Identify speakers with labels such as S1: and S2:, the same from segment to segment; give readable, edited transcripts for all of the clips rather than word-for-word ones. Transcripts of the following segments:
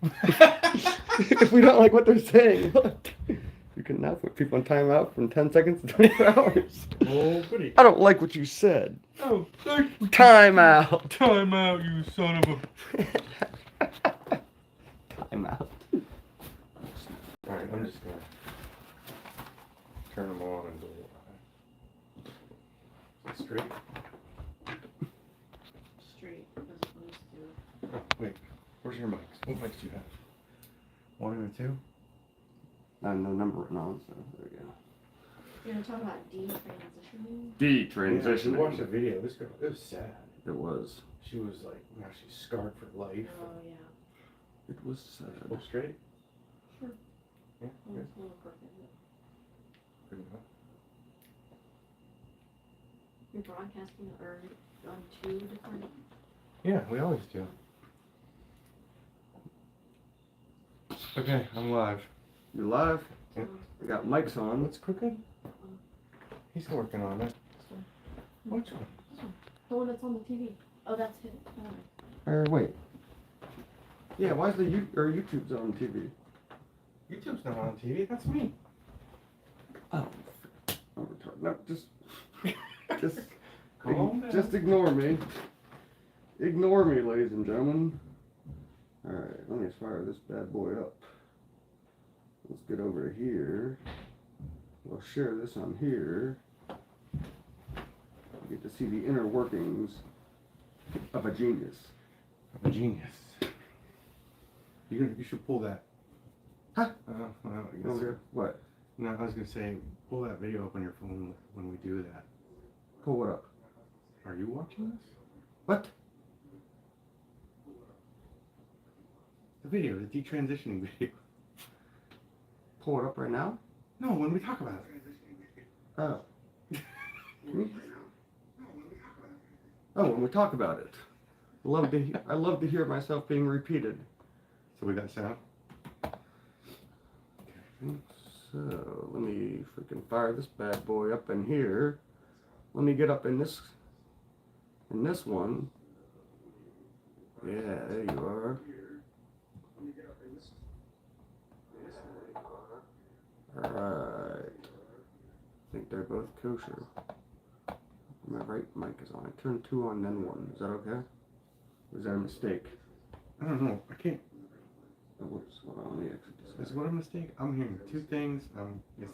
S1: If we don't like what they're saying, look. You can now put people on timeout from 10 seconds to 24 hours.
S2: Oh, goody.
S1: I don't like what you said.
S2: Oh, thank you.
S1: Timeout.
S2: Timeout, you son of a...
S1: Timeout.
S2: Alright, I'm just gonna turn them on and go. Straight?
S3: Straight, as opposed to...
S2: Oh, wait. Where's your mics? What mics do you have? 1 and 2?
S1: I have no number written on, so there we go.
S3: You're gonna talk about detransitioning?
S1: Detransitioning.
S2: Yeah, watched the video. This girl, it was sad.
S1: It was.
S2: She was like, now she's scarred for life.
S3: Oh, yeah.
S1: It was sad.
S2: Go straight?
S3: Sure.
S2: Yeah,
S3: Well,
S2: good.
S3: it's a little crooked, but
S2: Good enough.
S3: you're broadcasting or on 2 different...
S2: Yeah, we always do. Okay, I'm live.
S1: You live?
S2: Yeah.
S1: We got mics on.
S2: What's crooked? He's working on it.
S3: This one.
S2: Which one?
S3: This one. The one that's on the TV. Oh, that's it.
S1: Or wait. Yeah, why is the YouTube's on TV?
S2: YouTube's not on TV. That's me.
S1: Oh, I'm retarded. No, just
S2: Calm down.
S1: just ignore me. Ignore me, ladies and gentlemen. All right, let me fire this bad boy up. Let's get over to here. We'll share this on here. You get to see the inner workings of a genius.
S2: I'm a genius. You should pull that.
S1: Huh?
S2: Well, I guess-
S1: Over here? What?
S2: No, I was gonna say, pull that video up on your phone when we do that.
S1: Pull what up?
S2: Are you watching this?
S1: What?
S2: The video, the detransitioning video.
S1: Pull it up right now?
S2: No, when we talk about it.
S1: Oh. Hmm? Oh, when we talk about it. I love to hear myself being repeated.
S2: So we got sound?
S1: So, let me freaking fire this bad boy up in here. Let me get up in this one. Yeah, there you are. Alright. I think they're both kosher. My right mic is on. I turned 2 on, then 1. Is that okay? Or is that a mistake?
S2: I don't know. I can't.
S1: Oh, whoops. Hold on, let me exit this.
S2: Is what a mistake? I'm hearing 2 things. Yes.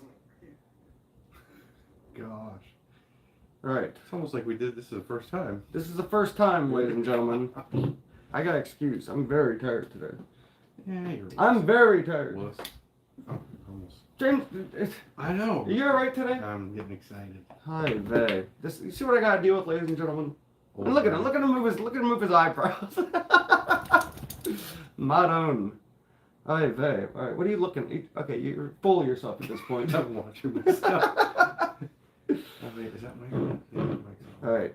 S2: Gosh.
S1: Alright.
S2: It's almost like we did this the first time.
S1: This is the first time, ladies and gentlemen. I got excuse. I'm very tired today.
S2: Yeah, you're
S1: I'm very tired.
S2: wuss. Oh, almost.
S1: James,
S2: I know.
S1: are you alright today?
S2: I'm getting excited.
S1: Hi, vey. This, you see what I gotta deal with, ladies and gentlemen? And look at him. Look at him move his eyebrows. Madon. Hi, vey. All right. What are you looking? Okay, you're full of yourself at this point.
S2: I'm watching myself. Oh, wait, is that my mic? Yeah, my mic's on.
S1: All right.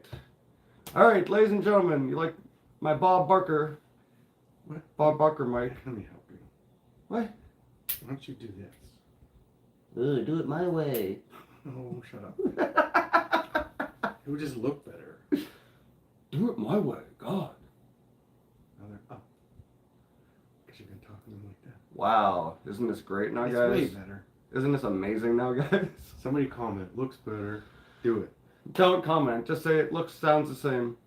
S1: All right, ladies and gentlemen. You like my Bob Barker?
S2: What?
S1: Bob Barker mic.
S2: Let me help you.
S1: What?
S2: Why don't you do this?
S1: Ugh, do it my way.
S2: Oh, shut up. It would just look better.
S1: Do it my way. God.
S2: Now they're up. Because you've been talking to them like that.
S1: Wow. Isn't this great now,
S2: It's
S1: guys?
S2: way better.
S1: Isn't this amazing now, guys?
S2: Somebody comment. Looks better. Do it.
S1: Don't comment. Just say it looks, sounds the same.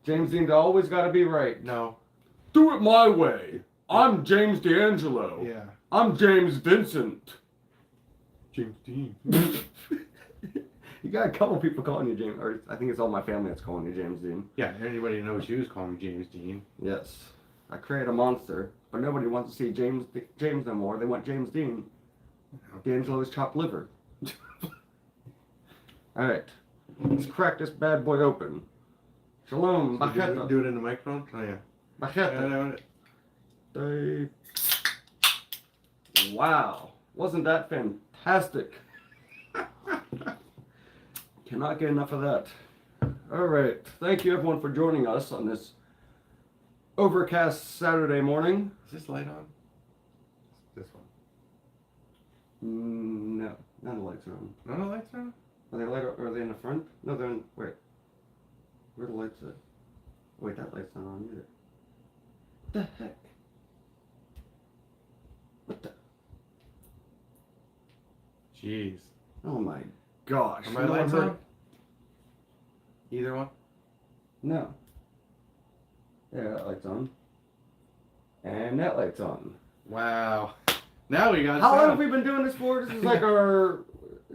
S1: James Dean always got to be right.
S2: No.
S1: Do it my way. I'm James D'Angelo.
S2: Yeah.
S1: I'm James Vincent.
S2: James Dean.
S1: You got a couple people calling you James, or I think it's all my family that's calling you James Dean.
S2: Yeah, anybody who knows you is calling me James Dean.
S1: Yes. I create a monster, but nobody wants to see James no more. They want James Dean. D'Angelo's chopped liver. Alright. Let's crack this bad boy open. Shalom.
S2: So
S1: Bacheta.
S2: do it in the microphone? Oh, yeah.
S1: Bacheta. Wow. Wasn't that fantastic? Cannot get enough of that. Alright. Thank you everyone for joining us on this overcast Saturday morning.
S2: Is this light on? This one.
S1: No. None of the lights are on.
S2: None of the lights are on?
S1: Are they light? Are they in the front? No, they're in. Wait. Where are the lights at? Wait, that light's not on either. What the heck?
S2: Jeez.
S1: Oh my gosh.
S2: Are my
S1: No one
S2: lights
S1: heard-
S2: on? Either one?
S1: No. Yeah, that light's on. And that light's on.
S2: Wow. Now we got
S1: How long
S2: sound.
S1: have we been doing this for? This is like our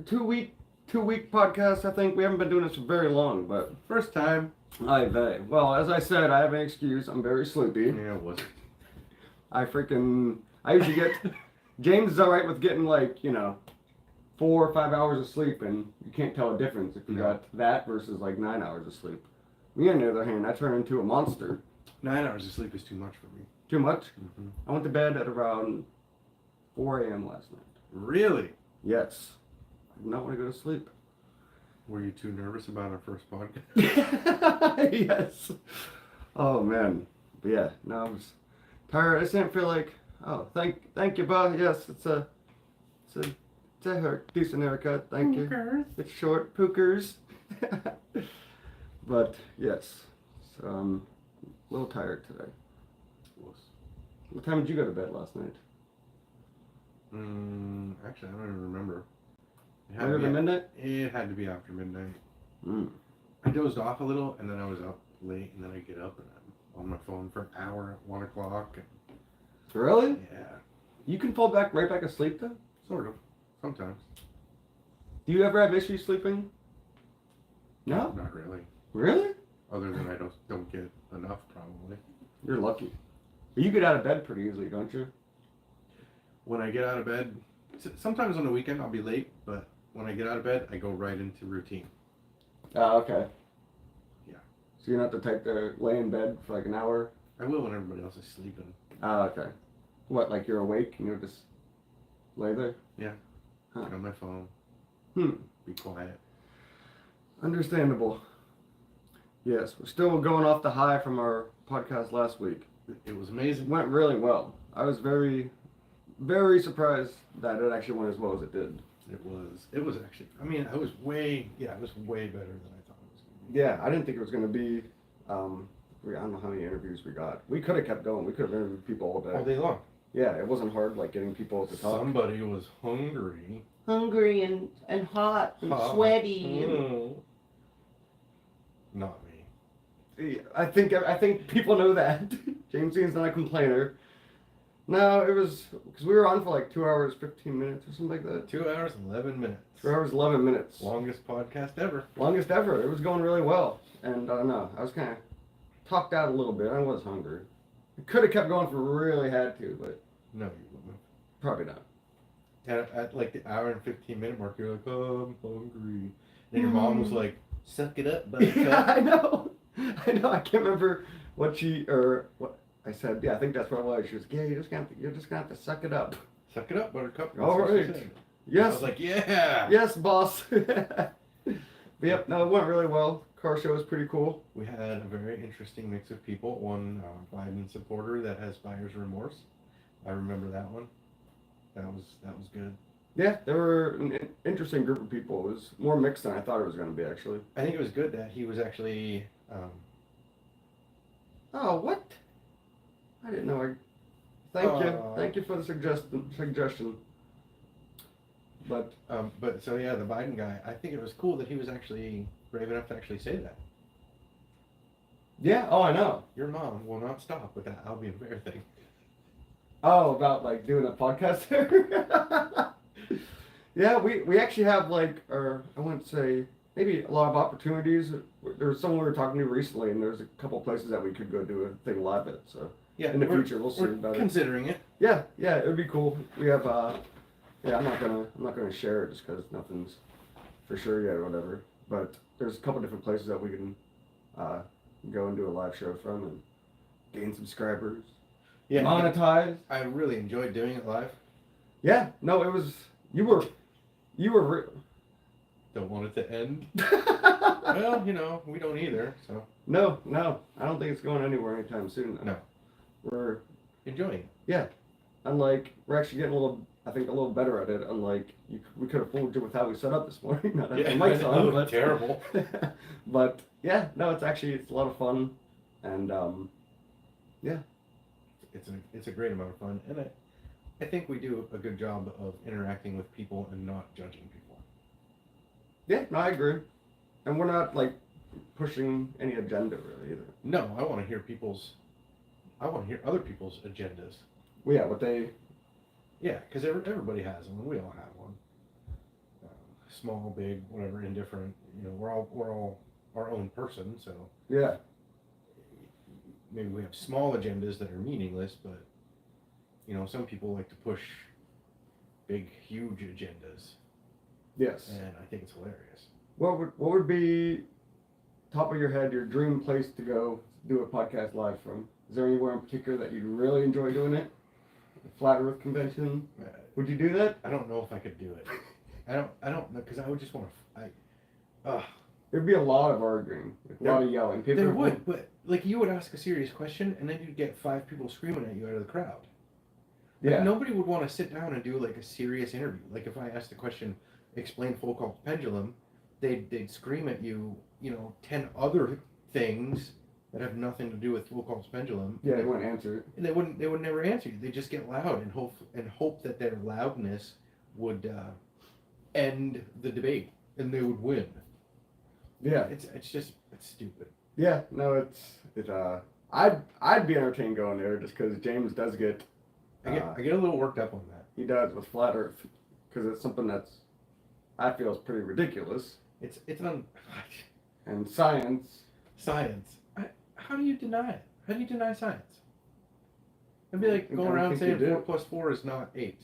S1: two-week podcast, I think. We haven't been doing this for very long, but...
S2: First time.
S1: Well, as I said, I have an excuse. I'm very sleepy.
S2: Yeah, it was.
S1: I usually get... James is alright with getting 4 or 5 hours of sleep, and you can't tell a difference if you got that versus 9 hours of sleep. Me, on the other hand, I turn into a monster.
S2: 9 hours of sleep is too much for me.
S1: Too much?
S2: Mm-hmm.
S1: I went to bed at around 4 a.m. last night.
S2: Really?
S1: Yes. I did not want to go to sleep.
S2: Were you too nervous about our first podcast?
S1: Yes. Oh, man. But yeah, no, I was tired. I just didn't feel like, oh, thank you, Bob. Yes, it's a decent haircut. Thank you. It's short. Pookers. But, yes. So, I'm a little tired today. What time did you go to bed last night?
S2: Actually, I don't even remember.
S1: Later than midnight?
S2: It had to be after midnight.
S1: Mm.
S2: I dozed off a little, and then I was up late, and then I get up, and I'm on my phone for an hour at 1 o'clock.
S1: Really?
S2: Yeah.
S1: You can fall right back asleep, though?
S2: Sort of. Sometimes.
S1: Do you ever have issues sleeping? No?
S2: Not really.
S1: Really?
S2: Other than I don't get enough, probably.
S1: You're lucky. But you get out of bed pretty easily, don't you?
S2: When I get out of bed, sometimes on the weekend I'll be late, but when I get out of bed, I go right into routine.
S1: Oh, okay.
S2: Yeah.
S1: So you're not the type to lay in bed for an hour?
S2: I will when everybody else is sleeping.
S1: Oh, okay. What, you're awake and you'll just lay there?
S2: Yeah.
S1: Huh.
S2: Get on my phone. Be quiet.
S1: Understandable. Yes, we're still going off the high from our podcast last week.
S2: It was amazing.
S1: It went really well. I was very, very surprised that it actually went as well as it did.
S2: It was actually, I was way better than I thought it was going to be.
S1: Yeah, I didn't think it was going to be, I don't know how many interviews we got. We could have kept going. We could have interviewed people all day.
S2: All day long.
S1: Yeah, it wasn't hard, getting people to talk.
S2: Somebody was hungry.
S3: Hungry and hot and sweaty. And...
S2: Not me.
S1: Yeah, I think people know that. James Dean's not a complainer. No, it was, because we were on for 2 hours, 15 minutes or something like that.
S2: 2 hours, 11 minutes.
S1: 2 hours, 11 minutes.
S2: Longest podcast ever.
S1: Longest ever. It was going really well. And I don't know, I was kind of talked out a little bit. I was hungry. I could have kept going if we really had to, but
S2: No, you wouldn't.
S1: probably not.
S2: At the hour and 15-minute mark, you're like, oh, I'm hungry. And your mom was like, suck it up, buttercup.
S1: Yeah, I know. I can't remember what I said. Yeah, I think that's what it was. She was, yeah, you're just gonna have to suck it up.
S2: Suck it up, buttercup.
S1: All
S2: That's what she
S1: right.
S2: said.
S1: Yes.
S2: I was like, yeah.
S1: Yes, boss. But yep, no, it went really well. Car show was pretty cool.
S2: We had a very interesting mix of people. One Biden supporter that has buyer's remorse. I remember that one. That was good.
S1: Yeah, they were an interesting group of people. It was more mixed than I thought it was going to be, actually.
S2: I think it was good that he was actually.
S1: Oh, what? I didn't know. Thank you for the suggestion. But
S2: so yeah, the Biden guy. I think it was cool that he was actually brave enough to actually say that.
S1: yeah, oh, I know.
S2: Your mom will not stop with that I'll be a bear thing.
S1: Oh, about doing a podcast there? Yeah, we actually have I wouldn't say, maybe a lot of opportunities. There was someone we were talking to recently, and there's a couple places that we could go do a thing live at, so.
S2: Yeah,
S1: in the future, we'll see about it.
S2: Considering it.
S1: Yeah, it would be cool. We have, I'm not gonna share it just because nothing's for sure yet or whatever. But there's a couple different places that we can go and do a live show from and gain subscribers.
S2: Yeah,
S1: monetize.
S2: I really enjoyed doing it live.
S1: Yeah, no, it was. You were.
S2: Don't want it to end. Well, we don't either. So.
S1: No, I don't think it's going anywhere anytime soon. Though.
S2: No.
S1: We're
S2: enjoying it.
S1: Yeah, unlike we're actually getting a little better at it. Unlike we could have fooled you with how we set up this morning. Not that the mic's on, but
S2: terrible.
S1: But yeah, no, it's a lot of fun, and yeah,
S2: it's a great amount of fun, and I think we do a good job of interacting with people and not judging people.
S1: Yeah, no, I agree. And we're not like pushing any agenda really either.
S2: No, I want to hear other people's agendas.
S1: Well, yeah, what they.
S2: Yeah, because everybody has one. We all have one. Small, big, whatever, indifferent. You know, we're all our own person. So
S1: Yeah.
S2: maybe we have small agendas that are meaningless, but you know, some people like to push big, huge agendas,
S1: Yes.
S2: and I think it's hilarious.
S1: What would be top of your head your dream place to go do a podcast live from? Is there anywhere in particular that you'd really enjoy doing it? A Flat Earth convention? Would you do that?
S2: I don't know if I could do it. I don't know, because I would just want to.
S1: There'd be a lot of arguing, like, a lot of yelling. People
S2: There would, but like you would ask a serious question, and then you'd get 5 people screaming at you out of the crowd. Like,
S1: Yeah.
S2: nobody would want to sit down and do like a serious interview. Like if I asked the question, explain Foucault's pendulum, they'd scream at you, 10 other things that have nothing to do with Foucault's pendulum.
S1: Yeah, they wouldn't answer it.
S2: And they would never answer you. They just get loud and hope that their loudness would end the debate and they would win.
S1: Yeah.
S2: It's stupid.
S1: Yeah, no, I'd be entertained going there just because James does get.
S2: I get a little worked up on that.
S1: He does with Flat Earth because it's something that's I feel is pretty ridiculous.
S2: It's
S1: And science.
S2: science. How do you deny it? How do you deny science? It'd be like
S1: I
S2: going
S1: don't
S2: around
S1: think
S2: saying
S1: you do.
S2: 4 plus 4 is not 8.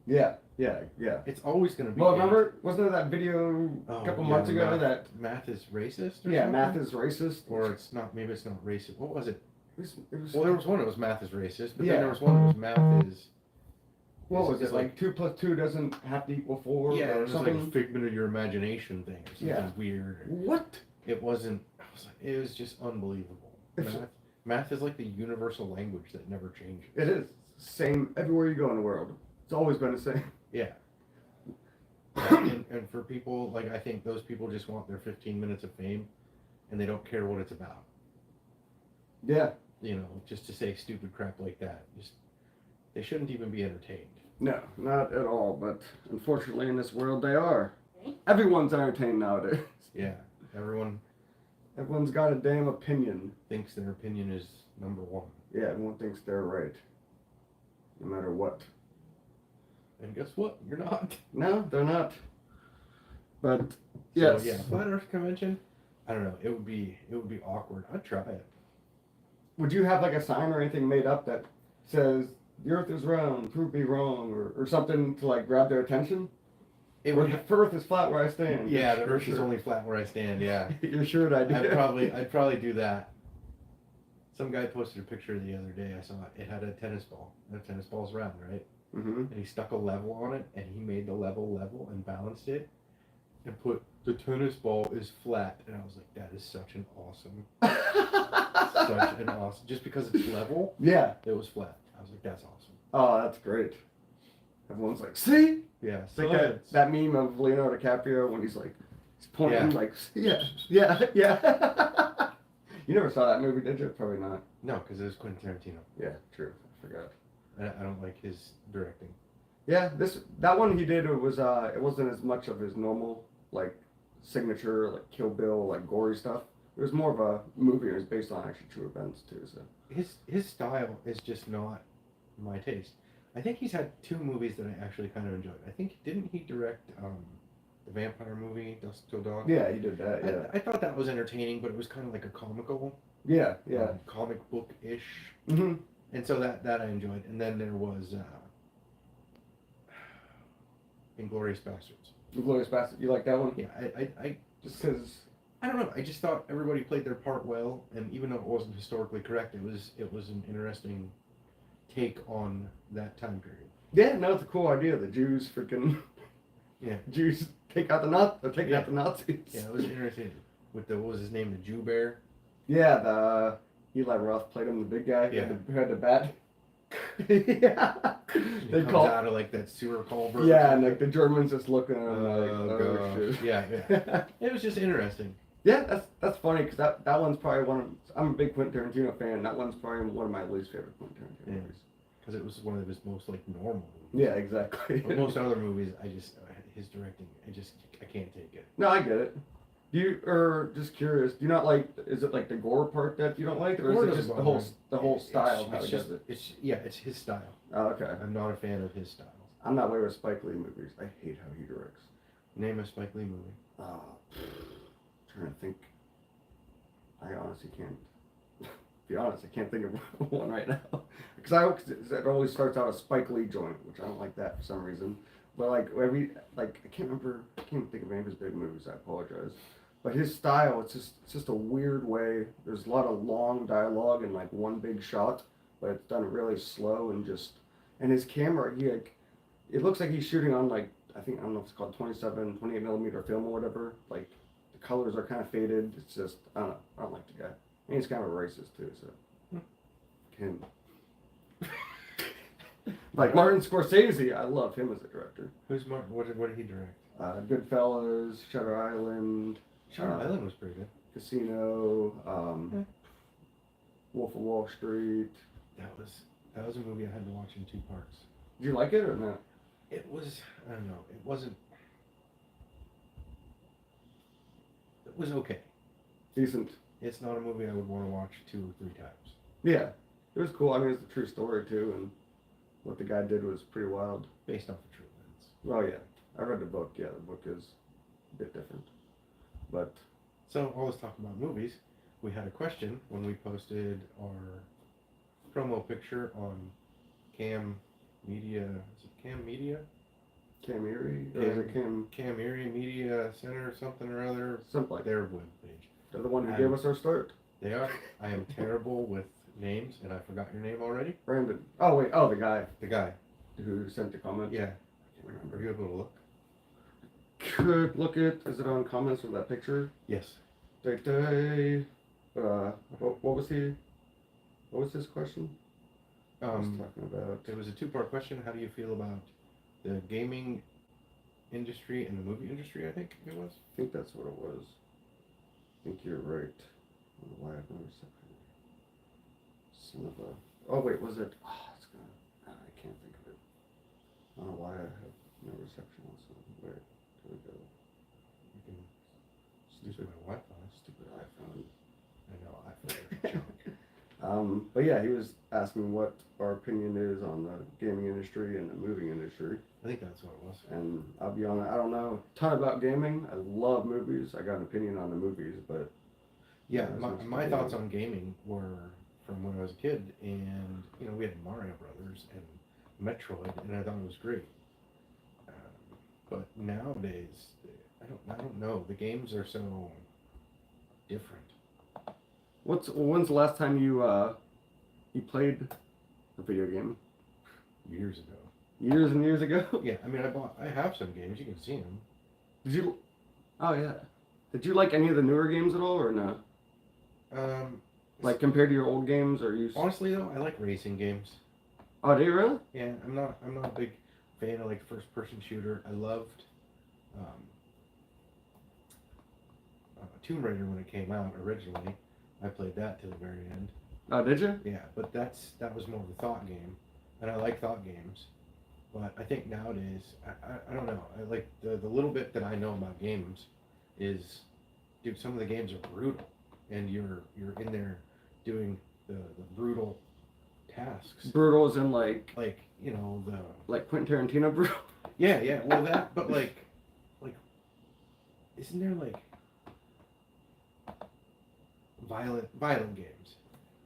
S1: Yeah.
S2: It's always going to be.
S1: Well,
S2: 8.
S1: remember, wasn't there that video a couple months ago that
S2: math is racist? Or
S1: yeah,
S2: something?
S1: math is racist?
S2: Or it's not. Maybe it's not racist. What was it?
S1: It was
S2: Well, there was one that was math is racist, but
S1: Yeah.
S2: then there was one that was math is.
S1: what was
S2: is
S1: it like 2 plus 2 doesn't have to equal 4
S2: Yeah,
S1: or
S2: it was
S1: something?
S2: like a figment of your imagination thing or something
S1: Yeah.
S2: weird.
S1: What?
S2: It wasn't. It was just unbelievable. Math is like the universal language that never changes.
S1: It is same everywhere you go in the world. It's always been the same.
S2: Yeah. And for people, like, I think those people just want their 15 minutes of fame and they don't care what it's about.
S1: Yeah.
S2: Just to say stupid crap like that. They shouldn't even be entertained.
S1: No, not at all. But unfortunately, in this world, they are. Everyone's entertained nowadays.
S2: Yeah.
S1: Everyone's got a damn opinion.
S2: Thinks their opinion is number one.
S1: Yeah, everyone thinks they're right. No matter what.
S2: And guess what? You're not.
S1: No, they're not. But yes.
S2: So, yeah, Flat Earth Convention, I don't know. It would be awkward. I'd try it.
S1: Would you have like a sign or anything made up that says the Earth is round, prove me wrong, or something to like grab their attention?
S2: It
S1: Or
S2: would.
S1: the Earth is flat where I stand.
S2: Yeah, the
S1: You're
S2: Earth is
S1: sure.
S2: only flat where I stand. Yeah.
S1: You're sure I do.
S2: I'd probably do that. Some guy posted a picture the other day. I saw it. It had a tennis ball. The tennis ball's round, right?
S1: Mm-hmm.
S2: And he stuck a level on it, and he made the level and balanced it, and put the tennis ball is flat. And I was like, that is such an awesome, just because it's level,
S1: Yeah.
S2: it was flat. I was like, that's awesome.
S1: Oh, that's great. Everyone's like, see?
S2: Yeah.
S1: It's like that meme of Leonardo DiCaprio when he's pointing,
S2: Yeah.
S1: like, yeah. You never saw that movie, did you? Probably not.
S2: No, because it was Quentin Tarantino.
S1: Yeah, true. I forgot.
S2: I don't like his directing.
S1: Yeah, that one he did, it wasn't as much of his normal, like, signature, like, Kill Bill, like, gory stuff. It was more of a movie. It was based on actually true events, too, so.
S2: His style is just not my taste. I think he's had 2 movies that I actually kind of enjoyed. Didn't he direct the vampire movie, Dusk Till Dawn?
S1: Yeah, he did that, yeah.
S2: I thought that was entertaining, but it was kind of like a comical,
S1: Yeah.
S2: comic book-ish.
S1: Mm-hmm.
S2: And so that I enjoyed. And then there was Inglourious Bastards.
S1: Glorious Bastard. You like that one?
S2: Yeah, I
S1: Just because...
S2: I don't know. I just thought everybody played their part well, and even though it wasn't historically correct, it was an interesting take on that time period.
S1: Yeah, no, it's a cool idea. The Jews freaking...
S2: Yeah.
S1: Jews taking out the Nazis.
S2: Yeah, it was interesting. With what was his name, the Jew Bear?
S1: Yeah, Eli Roth played him, the big guy who had the bat. Yeah.
S2: He comes out of like that sewer culvert.
S1: Yeah, and like the Germans just looking at him like,
S2: Oh,
S1: oh
S2: gosh.
S1: shit.
S2: Yeah. It was just interesting.
S1: Yeah, that's funny because that one's probably I'm a big Quentin Tarantino fan. That one's probably one of my least favorite Quentin Tarantino movies.
S2: because it was one of his most like normal movies.
S1: Yeah, exactly.
S2: But most other movies, his directing, I can't take it.
S1: No, I get it. Just curious, do you not like, is it like the gore part that you don't like, or
S2: Gore
S1: is it
S2: doesn't
S1: just
S2: bother
S1: the whole style
S2: It's
S1: how he
S2: just,
S1: does it?
S2: it's his style.
S1: Oh, okay.
S2: I'm not a fan of his style.
S1: I'm not way with Spike Lee movies. I hate how he directs.
S2: Name a Spike Lee movie.
S1: Trying to think. I honestly can't. Be honest, I can't think of one right now. Because it always starts out a Spike Lee joint, which I don't like that for some reason. But like I can't remember. I can't think of any of his big movies. I apologize. But his style, it's just a weird way. There's a lot of long dialogue in like one big shot, but it's done really slow and his camera, it looks like he's shooting on like, I don't know if it's called 27, 28 millimeter film or whatever. Like the colors are kind of faded. It's just, I don't know. I don't like the guy. And he's kind of a racist too, so. Him. Like Martin Scorsese, I love him as a director.
S2: Who's Martin? What did he direct?
S1: Goodfellas, Shutter Island.
S2: Shutter Island was pretty good.
S1: Casino, Wolf of Wall Street.
S2: That was a movie I had to watch in 2 parts.
S1: Did you like it or not?
S2: It was, I don't know, it was okay.
S1: Decent.
S2: It's not a movie I would want to watch 2 or 3 times.
S1: Yeah, it was cool. I mean, it's a true story too, and what the guy did was pretty wild.
S2: Based off of true events.
S1: Well, yeah, I read the book. Yeah, the book is a bit different, but.
S2: So, while I was talking about movies, we had a question when we posted our promo picture on Cam Media. Is it Cam Media?
S1: Cam Erie? Or is it
S2: Cam Erie Media Center or something or other?
S1: Something like
S2: their webpage.
S1: They're the one who gave us our start.
S2: They are. I am terrible with names, and I forgot your name already.
S1: Brandon. Oh, wait. Oh, the guy.
S2: The guy.
S1: Who sent the comment?
S2: Yeah.
S1: I can't remember.
S2: Are you able to look?
S1: Could look at, is it on comments with that picture?
S2: Yes.
S1: What was his question? I was talking about.
S2: It was a 2-part question. How do you feel about the gaming industry and the movie industry, I think it was?
S1: I think that's what it was. I think you're right. I don't know why I've never said that. Son of a. Oh, wait, was it? Oh, it's gonna. I can't think of it. I don't know why I have no reception on something. Where? There we go.
S2: You can use my Wi-Fi.
S1: Stupid iPhone.
S2: I know, iPhone junk.
S1: But yeah, he was asking what our opinion is on the gaming industry and the movie industry.
S2: I think that's what it was.
S1: And I'll be honest, I don't know a ton about gaming. I love movies. I got an opinion on the movies, but
S2: yeah, my thoughts on gaming were from when I was a kid, and we had Mario Brothers and Metroid, and I thought it was great. But nowadays, I don't know. The games are so different.
S1: When's the last time you played a video game?
S2: Years ago.
S1: Years and years ago?
S2: Yeah, I mean, I have some games. You can see them.
S1: Did you? Oh yeah. Did you like any of the newer games at all, or no? Like compared to your old games, or you?
S2: Honestly, though, I like racing games.
S1: Oh, do you really?
S2: Yeah, I'm not a big fan of like first-person shooter. I loved Tomb Raider when it came out originally. I played that to the very end.
S1: Oh, did you?
S2: Yeah, but that was more of a thought game, and I like thought games. But I think nowadays, I don't know. I like the little bit that I know about games is, dude, some of the games are brutal, and you're in there doing the brutal tasks.
S1: Brutal as in like
S2: the
S1: like Quentin Tarantino brutal.
S2: Yeah. Well, that, but like, isn't there like violent games?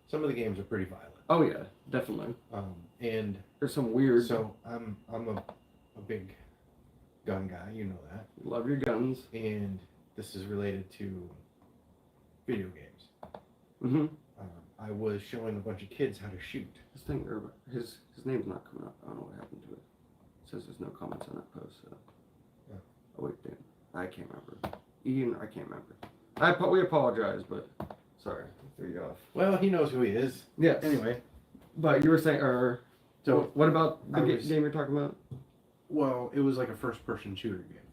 S2: Some of the games are pretty violent.
S1: Oh yeah, definitely.
S2: And
S1: there's some weird.
S2: So I'm a big gun guy, you know that.
S1: Love your guns.
S2: And this is related to video games.
S1: Mm-hmm.
S2: I was showing a bunch of kids how to shoot.
S1: This thing, his name's not coming up. I don't know what happened to it. It says there's no comments on that post. So.
S2: Yeah.
S1: Oh wait, Dan. I can't remember. Ian, I can't remember. We apologize, but sorry, I threw you off.
S2: Well, he knows who he is.
S1: Yes.
S2: Anyway.
S1: But you were saying, so what about the game you're talking about?
S2: Well, it was like a first-person shooter game,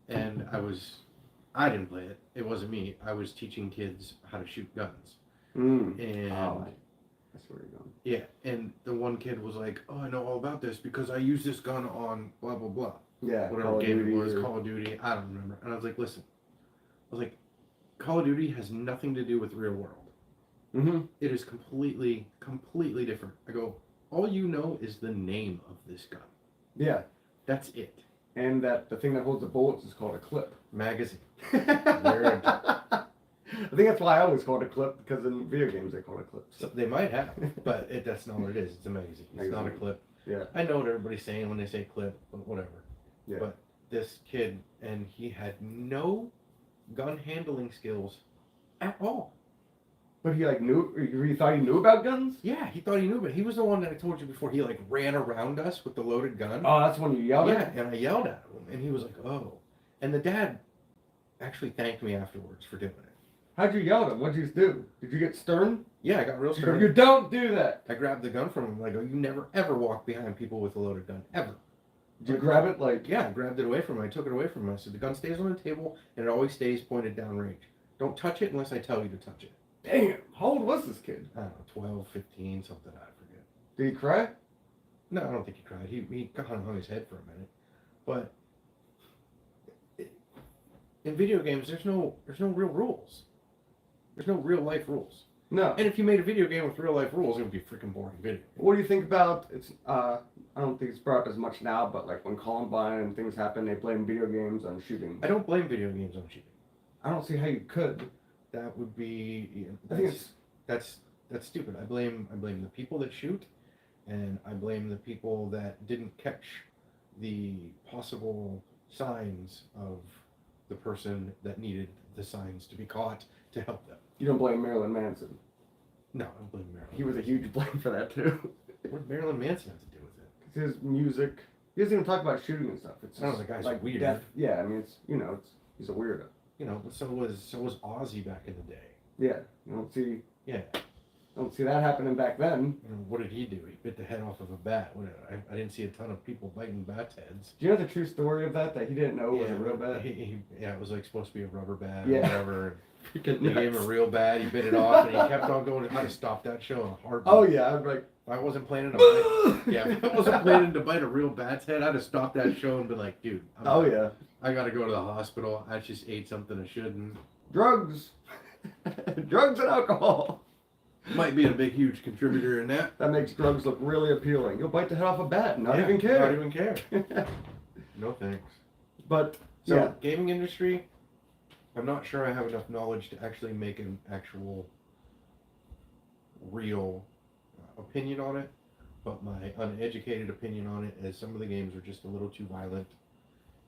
S2: and I didn't play it. It wasn't me. I was teaching kids how to shoot guns, and
S1: I see where you're going.
S2: Yeah, and the one kid was like, "Oh, I know all about this because I used this gun on blah blah blah."
S1: Yeah,
S2: Whatever
S1: Call of
S2: game
S1: Duty
S2: it was,
S1: or-
S2: Call of Duty. I don't remember. And I was like, "Listen," I was like, "Call of Duty has nothing to do with real world.
S1: Mm-hmm.
S2: It is completely different." I go, "All you know is the name of this gun.
S1: Yeah,
S2: That's it.
S1: and that the thing that holds the bullets is called a clip.
S2: Magazine."
S1: I think that's why I always call it a clip, because in video games they call it clips.
S2: So they might have, but that's not what it is. It's a magazine. It's not a
S1: Magazine.
S2: clip.
S1: Yeah.
S2: I know what everybody's saying when they say clip, but whatever.
S1: Yeah.
S2: But this kid, and he had no gun handling skills at all.
S1: But he knew. He thought he knew about guns.
S2: Yeah, he thought he knew, but he was the one that I told you before. He ran around us with the loaded gun.
S1: Oh, that's when you yelled
S2: yeah,
S1: at him?
S2: and I yelled at him, and he was like, "Oh," and the dad actually thanked me afterwards for doing it.
S1: How'd you yell at him? What'd you do? Did you get stern?
S2: Yeah, I got real
S1: You
S2: stern.
S1: don't do that.
S2: I grabbed the gun from him. I go, "You never ever walk behind people with a loaded gun, ever."
S1: Did you grab it
S2: Yeah, I grabbed it away from him. I took it away from him. I said, "The gun stays on the table, and it always stays pointed downrange. Don't touch it unless I tell you to touch it."
S1: Damn. How old was this kid?
S2: I don't know, 12, 15, something, I forget.
S1: Did he cry?
S2: No, I don't think he cried. He kind of hung his head for a minute. But in video games, there's no real rules. There's no real life rules.
S1: No.
S2: And if you made a video game with real life rules, it would be a freaking boring video.
S1: What do you think about it's? I don't think it's brought up as much now, but when Columbine and things happen, they blame video games on shooting.
S2: I don't blame video games on cheating.
S1: I don't see how you could.
S2: That would be
S1: I think
S2: that's stupid. I blame the people that shoot, and I blame the people that didn't catch the possible signs of the person that needed the signs to be caught to help them.
S1: You don't blame Marilyn Manson.
S2: No, I don't blame Marilyn.
S1: He was a huge blame for that too.
S2: What did Marilyn Manson have to do with it?
S1: 'Cause his music. He doesn't even talk about shooting and stuff. It's
S2: I know,
S1: just
S2: the guy's
S1: like
S2: weird.
S1: death. Yeah, I mean it's he's a weirdo.
S2: You know, but so was Ozzy back in the day.
S1: Yeah, you
S2: Yeah.
S1: don't see that happening back then.
S2: You know, what did he do? He bit the head off of a bat. I didn't see a ton of people biting bats' heads.
S1: Do you know the true story of that? That he didn't know was
S2: Yeah,
S1: a real bat.
S2: Yeah, it was supposed to be a rubber bat
S1: Yeah.
S2: or whatever.
S1: Freaking
S2: They gave him a
S1: nuts.
S2: real bat. He bit it off, and he kept on going. I'd have stopped that show in a heartbeat.
S1: Oh yeah, I'm like.
S2: If I wasn't planning to bite, if I wasn't planning to bite a real bat's head, I'd have stopped that show and been like, "Dude,
S1: Yeah.
S2: I gotta go to the hospital. I just ate something I shouldn't."
S1: Drugs. Drugs and alcohol.
S2: Might be a big, huge contributor in that.
S1: That makes drugs look really appealing. You'll bite the head off a bat and not
S2: Yeah,
S1: even care.
S2: Not even care. No thanks.
S1: But
S2: So,
S1: yeah,
S2: gaming industry, I'm not sure I have enough knowledge to actually make an actual, real opinion on it. But my uneducated opinion on it is some of the games are just a little too violent,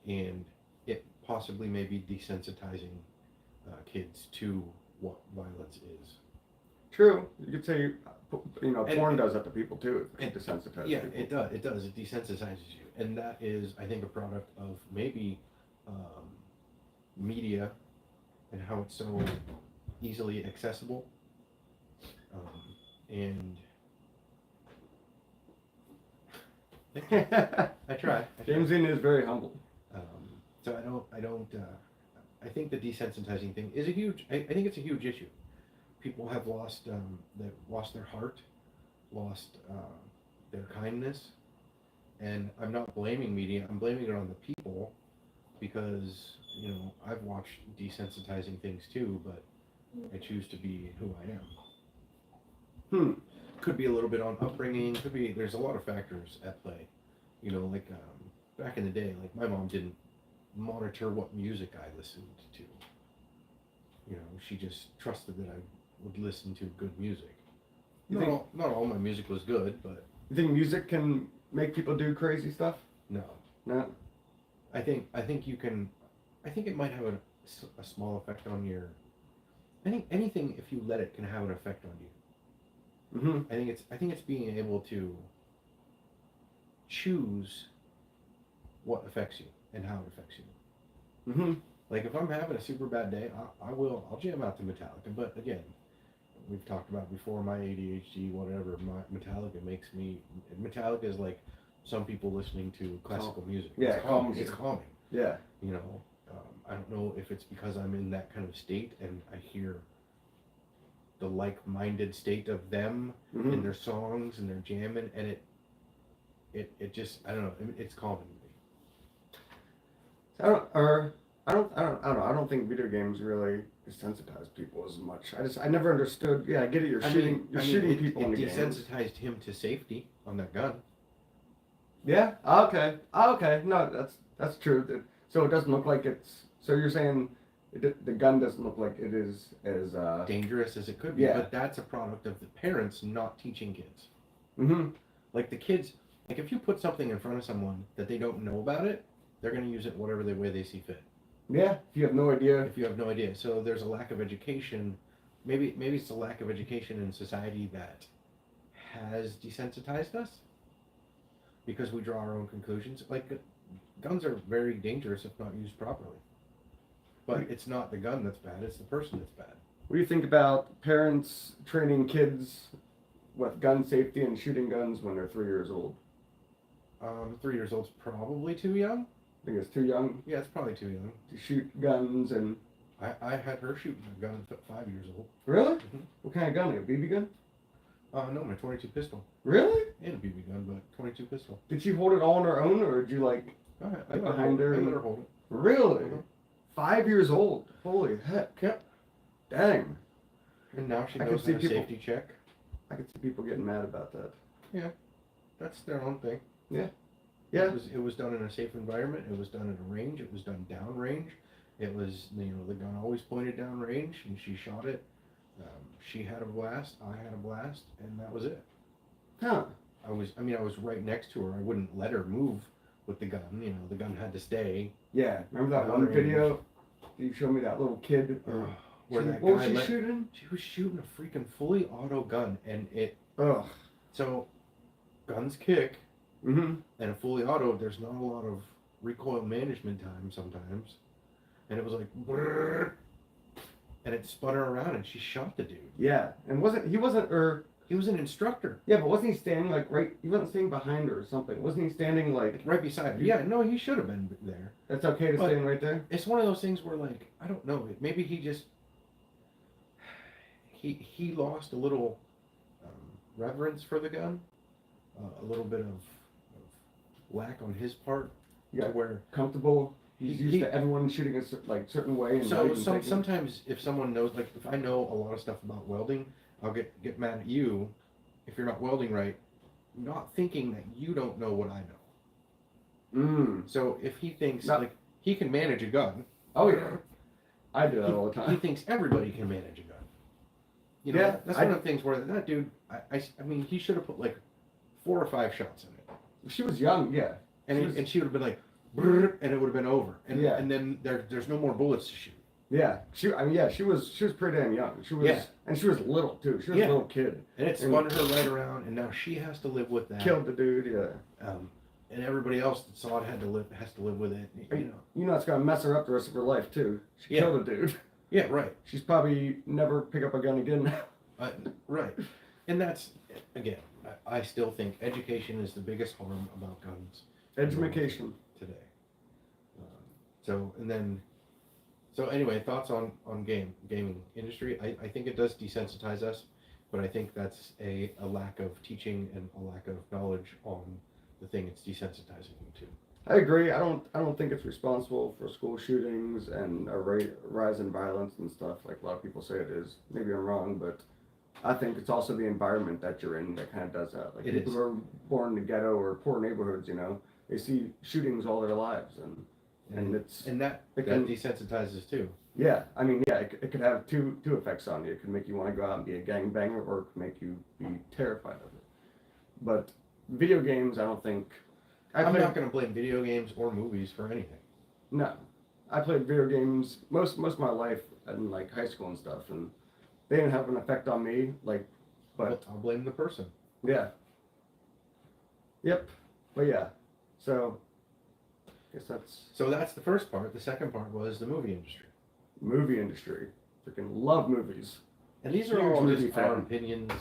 S2: and it possibly may be desensitizing kids to what violence is.
S1: true. You could say,
S2: And-
S1: porn does that to people too. It
S2: and-
S1: desensitizes
S2: Yeah,
S1: people.
S2: it does. It does. It desensitizes you, and that is, I think, a product of maybe media and how it's so easily accessible. And I try.
S1: James Ian is very humble.
S2: So I don't. I think the desensitizing thing is a huge. I think it's a huge issue. People have lost their heart, lost their kindness, and I'm not blaming media. I'm blaming it on the people, because I've watched desensitizing things too, but I choose to be who I am. Could be a little bit on upbringing. Could be, there's a lot of factors at play. Back in the day, my mom didn't monitor what music I listened to. She just trusted that I would listen to good music. Not all my music was good, but
S1: You think music can make people do crazy stuff?
S2: no.
S1: No.
S2: I think you can. I think it might have a small effect on your. I think anything, if you let it, can have an effect on you.
S1: Mm-hmm.
S2: I think it's being able to choose what affects you and how it affects you.
S1: Mm-hmm.
S2: Like if I'm having a super bad day, I'll jam out to Metallica. But again, we've talked about before, my ADHD, whatever. Metallica is like some people listening to classical music.
S1: Yeah,
S2: it's calming.
S1: calms
S2: It's
S1: you.
S2: calming.
S1: Yeah.
S2: I don't know if it's because I'm in that kind of state and I hear the like-minded state of them
S1: Mhm.
S2: in their songs and their jamming, and it just, I don't know, it's calming to me.
S1: I don't know. I don't think video games really desensitize people as much. I never understood. Yeah, I get it. You're shooting people in the games.
S2: Desensitized him to safety on that gun.
S1: Yeah. Okay. Okay. No, that's true. So it doesn't look like it's. So you're saying the gun doesn't look like it is as.
S2: Dangerous as it could be,
S1: Yeah.
S2: but that's a product of the parents not teaching kids.
S1: Mm-hmm.
S2: Like the kids, like if you put something in front of someone that they don't know about it, they're going to use it whatever way they see fit.
S1: Yeah. If you have no idea.
S2: If you have no idea. So there's a lack of education. Maybe it's a lack of education in society that has desensitized us because we draw our own conclusions. Like guns are very dangerous if not used properly. But it's not the gun that's bad, it's the person that's bad.
S1: What do you think about parents training kids with gun safety and shooting guns when they're 3 years old?
S2: 3 years old's probably too young.
S1: I think it's too young
S2: Yeah, it's probably too young.
S1: to shoot guns and.
S2: I had her shooting a gun at 5 years old.
S1: Really?
S2: Mhm.
S1: What kind of gun? A BB gun?
S2: No, my 22 pistol.
S1: Really?
S2: And a BB gun, but 22 pistol.
S1: Did she hold it all on her own, or did you like?
S2: Go ahead.
S1: Like behind her
S2: I
S1: and-
S2: let her hold it.
S1: Really?
S2: Mhm.
S1: 5 years old. Holy heck.
S2: Yep.
S1: Dang.
S2: And now she
S1: I
S2: knows
S1: can see
S2: how to
S1: people-
S2: safety check.
S1: I could see people getting mad about that.
S2: That's their own thing.
S1: Yeah.
S2: It was done in a safe environment. It was done at a range. It was done down range. It was, the gun always pointed down range, and she shot it. She had a blast. I had a blast, and that was it.
S1: Huh.
S2: I was right next to her. I wouldn't let her move with the gun. The gun had to stay.
S1: Yeah. Remember that one video? You showed me that little kid.
S2: Where that
S1: what
S2: guy
S1: was she shooting?
S2: She was shooting a freaking fully auto gun, and
S1: Ugh.
S2: so guns kick,
S1: Mm-hmm.
S2: and a fully auto, there's not a lot of recoil management time sometimes, and it was like, brrr, and it spun her around, and she shot the dude.
S1: Yeah. And he wasn't
S2: He was an instructor.
S1: yeah, but wasn't he standing like he wasn't standing behind her or something? Wasn't he standing like,
S2: Right beside her. Yeah, no, he should have been there.
S1: that's okay to
S2: But-
S1: stand right there?
S2: It's one of those things where, like, I don't know, maybe he just, he lost a little reverence for the gun, a little bit of lack on his part,
S1: Yeah.
S2: to where
S1: Comfortable. He's
S2: He-
S1: used to everyone shooting a certain way. And not even thinking.
S2: sometimes if someone knows, like, if I know a lot of stuff about welding, I'll get mad at you if you're not welding right, not thinking that you don't know what I know. So if he thinks
S1: No.
S2: like he can manage a gun,
S1: Oh yeah. I do that all the
S2: he
S1: time.
S2: thinks everybody can manage a gun.
S1: Yeah,
S2: That's one of the things where that dude, I mean, he should have put like 4 or 5 shots in it,
S1: She was young, yeah.
S2: and she would have been like, brrr, and it would have been over, and
S1: Yeah.
S2: and then there's no more bullets to shoot.
S1: Yeah. She was pretty damn young. She was
S2: Yeah.
S1: and she was little too. She was
S2: Yeah.
S1: a little kid.
S2: And it spun her right around, and now she has to live with that.
S1: Killed the dude, yeah.
S2: And everybody else that saw it has to live with it.
S1: You know it's gonna mess her up the rest of her life too. She
S2: Yeah.
S1: killed a dude.
S2: Yeah, right.
S1: She's probably never pick up a gun again.
S2: Right. And that's, again, I still think education is the biggest harm about guns
S1: Education.
S2: today. So anyway, thoughts on gaming industry. I think it does desensitize us, but I think that's a lack of teaching and a lack of knowledge on the thing it's desensitizing you to.
S1: I agree. I don't think it's responsible for school shootings and a rise in violence and stuff like a lot of people say it is. Maybe I'm wrong, but I think it's also the environment that you're in that kind of does that. Like
S2: It
S1: people
S2: is.
S1: who are born in the ghetto or poor neighborhoods, they see shootings all their lives, and it's
S2: And that
S1: can-
S2: desensitizes too.
S1: yeah. I mean, yeah, it could have two effects on you. It could make you want to go out and be a gangbanger, or it could make you be terrified of it. But video games, I don't think.
S2: I'm not going to blame video games or movies for anything.
S1: No, I played video games most of my life in like high school and stuff, and they didn't have an effect on me. Like, but
S2: I'll blame the person.
S1: yeah, yep, but yeah. So, I guess
S2: that's the first part. The second part was the movie industry.
S1: movie industry. Freaking love movies.
S2: And these are
S1: Huge
S2: all
S1: movie
S2: just our
S1: fan.
S2: opinions,